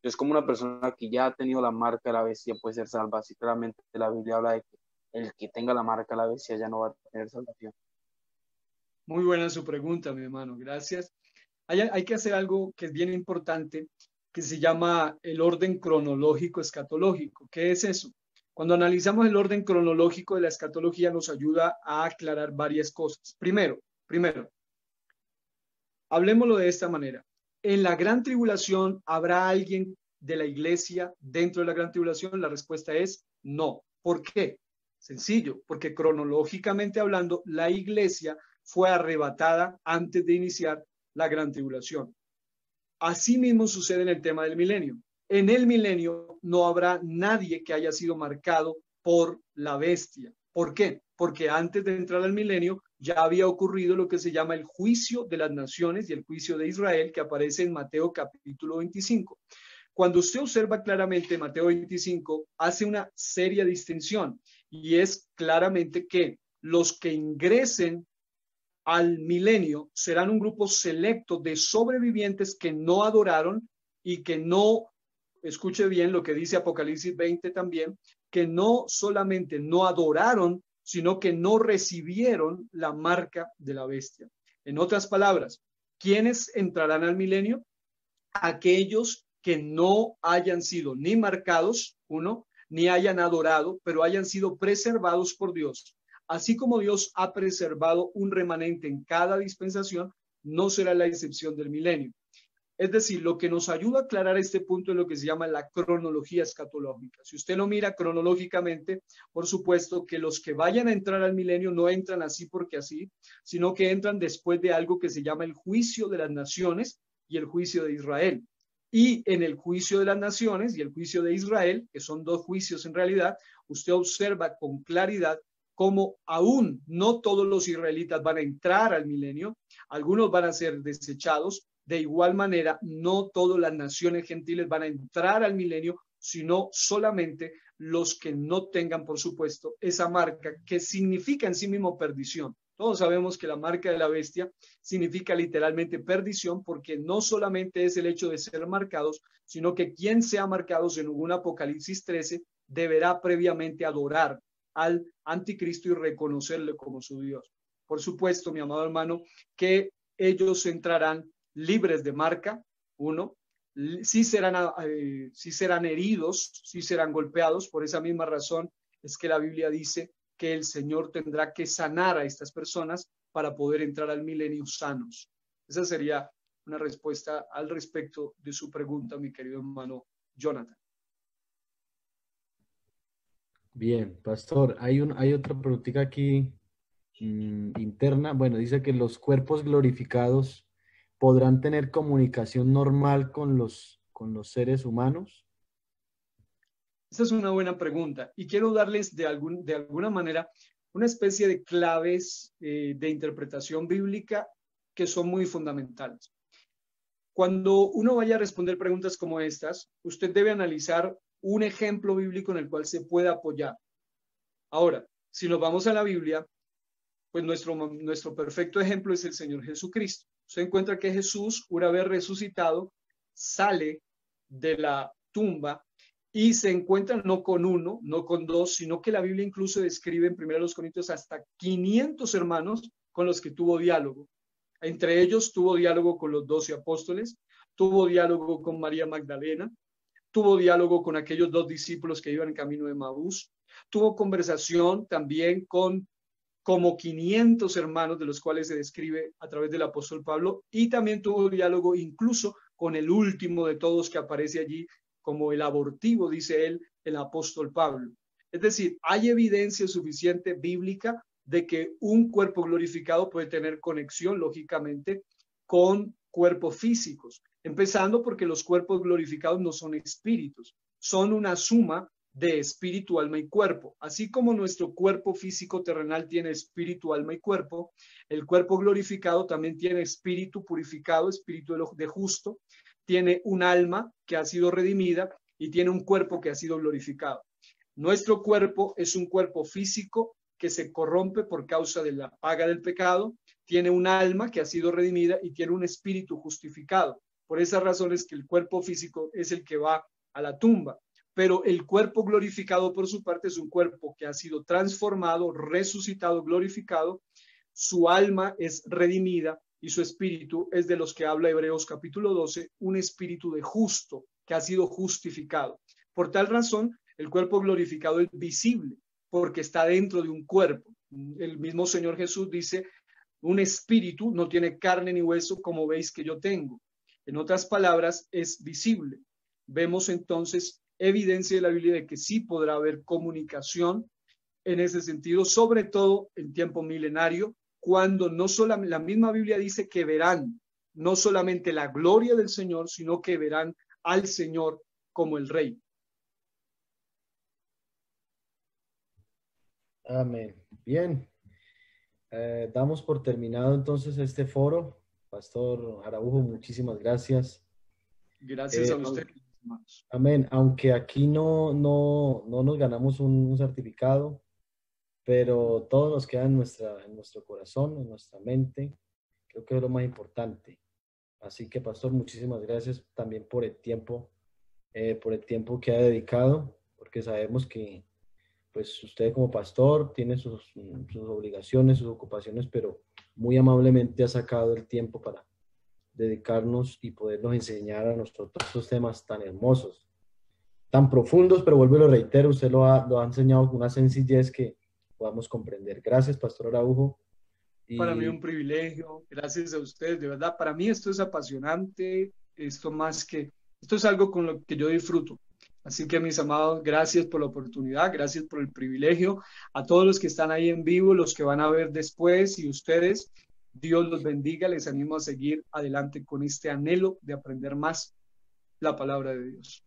Es como una persona que ya ha tenido la marca de la bestia puede ser salva. Así claramente la Biblia habla de que el que tenga la marca de la bestia ya no va a tener salvación. Muy buena su pregunta, mi hermano. Gracias. Hay que hacer algo que es bien importante, que se llama el orden cronológico escatológico. ¿Qué es eso? Cuando analizamos el orden cronológico de la escatología, nos ayuda a aclarar varias cosas. Primero, hablemoslo de esta manera. ¿En la gran tribulación habrá alguien de la iglesia dentro de la gran tribulación? La respuesta es no. ¿Por qué? Sencillo, porque cronológicamente hablando, la iglesia fue arrebatada antes de iniciar la gran tribulación. Así mismo sucede en el tema del milenio. En el milenio no habrá nadie que haya sido marcado por la bestia. ¿Por qué? Porque antes de entrar al milenio ya había ocurrido lo que se llama el juicio de las naciones y el juicio de Israel, que aparece en Mateo capítulo 25. Cuando usted observa claramente Mateo 25, hace una seria distinción, y es claramente que los que ingresen al milenio serán un grupo selecto de sobrevivientes que no adoraron y que no, escuche bien lo que dice Apocalipsis 20 también, que no solamente no adoraron, sino que no recibieron la marca de la bestia. En otras palabras, ¿quiénes entrarán al milenio? Aquellos que no hayan sido ni marcados, uno, ni hayan adorado, pero hayan sido preservados por Dios. Así como Dios ha preservado un remanente en cada dispensación, no será la excepción del milenio. Es decir, lo que nos ayuda a aclarar este punto es lo que se llama la cronología escatológica. Si usted lo mira cronológicamente, por supuesto que los que vayan a entrar al milenio no entran así porque así, sino que entran después de algo que se llama el juicio de las naciones y el juicio de Israel. Y en el juicio de las naciones y el juicio de Israel, que son dos juicios en realidad, usted observa con claridad cómo aún no todos los israelitas van a entrar al milenio, algunos van a ser desechados. De igual manera, no todas las naciones gentiles van a entrar al milenio, sino solamente los que no tengan, por supuesto, esa marca que significa en sí mismo perdición. Todos sabemos que la marca de la bestia significa literalmente perdición, porque no solamente es el hecho de ser marcados, sino que quien sea marcado, según Apocalipsis 13, deberá previamente adorar al anticristo y reconocerle como su Dios. Por supuesto, mi amado hermano, que ellos entrarán libres de marca, uno, sí serán heridos, sí serán golpeados. Por esa misma razón es que la Biblia dice que el Señor tendrá que sanar a estas personas para poder entrar al milenio sanos. Esa sería una respuesta al respecto de su pregunta, mi querido hermano Jonathan. Bien, pastor, hay otra preguntita aquí interna. Bueno, dice que los cuerpos glorificados podrán tener comunicación normal con los seres humanos. Esa es una buena pregunta y quiero darles de alguna manera una especie de claves de interpretación bíblica que son muy fundamentales. Cuando uno vaya a responder preguntas como estas, usted debe analizar un ejemplo bíblico en el cual se pueda apoyar. Ahora, si nos vamos a la Biblia, pues nuestro perfecto ejemplo es el Señor Jesucristo. Se encuentra que Jesús, una vez resucitado, sale de la tumba y se encuentra no con uno, no con dos, sino que la Biblia incluso describe en 1 Corintios hasta 500 hermanos con los que tuvo diálogo. Entre ellos tuvo diálogo con los 12 apóstoles, tuvo diálogo con María Magdalena, tuvo diálogo con aquellos 2 discípulos que iban en camino de Maús, tuvo conversación también con como 500 hermanos de los cuales se describe a través del apóstol Pablo, y también tuvo diálogo incluso con el último de todos que aparece allí como el abortivo, dice él, el apóstol Pablo. Es decir, hay evidencia suficiente bíblica de que un cuerpo glorificado puede tener conexión, lógicamente, con cuerpos físicos, empezando porque los cuerpos glorificados no son espíritus, son una suma de espíritu, alma y cuerpo. Así como nuestro cuerpo físico terrenal tiene espíritu, alma y cuerpo, el cuerpo glorificado también tiene espíritu purificado, espíritu de justo, tiene un alma que ha sido redimida y tiene un cuerpo que ha sido glorificado. Nuestro cuerpo es un cuerpo físico que se corrompe por causa de la paga del pecado, tiene un alma que ha sido redimida y tiene un espíritu justificado. Por esas razones que el cuerpo físico es el que va a la tumba. Pero el cuerpo glorificado por su parte es un cuerpo que ha sido transformado, resucitado, glorificado. su alma es redimida y su espíritu es de los que habla Hebreos capítulo 12, un espíritu de justo que ha sido justificado. Por tal razón, el cuerpo glorificado es visible porque está dentro de un cuerpo. El mismo Señor Jesús dice, un espíritu no tiene carne ni hueso como veis que yo tengo. En otras palabras, es visible. Vemos entonces evidencia de la Biblia de que sí podrá haber comunicación en ese sentido, sobre todo en tiempo milenario, cuando no solamente la misma Biblia dice que verán no solamente la gloria del Señor, sino que verán al Señor como el Rey. Amén. Bien. Damos por terminado entonces este foro. Pastor Araujo, muchísimas gracias. Gracias a usted, hermanos. Amén. Aunque aquí no nos ganamos un certificado, pero todo nos queda en nuestro corazón, en nuestra mente. Creo que es lo más importante. Así que, Pastor, muchísimas gracias también por el tiempo que ha dedicado, porque sabemos que pues usted como pastor tiene sus obligaciones, sus ocupaciones, pero muy amablemente ha sacado el tiempo para dedicarnos y podernos enseñar a nosotros estos temas tan hermosos, tan profundos, pero vuelvo y lo reitero, usted lo ha enseñado con una sencillez que podamos comprender. Gracias, Pastor Araujo. Para mí un privilegio, gracias a ustedes, de verdad, para mí esto es apasionante, esto es algo con lo que yo disfruto. Así que mis amados, gracias por la oportunidad, gracias por el privilegio. A todos los que están ahí en vivo, los que van a ver después y ustedes, Dios los bendiga. Les animo a seguir adelante con este anhelo de aprender más la palabra de Dios.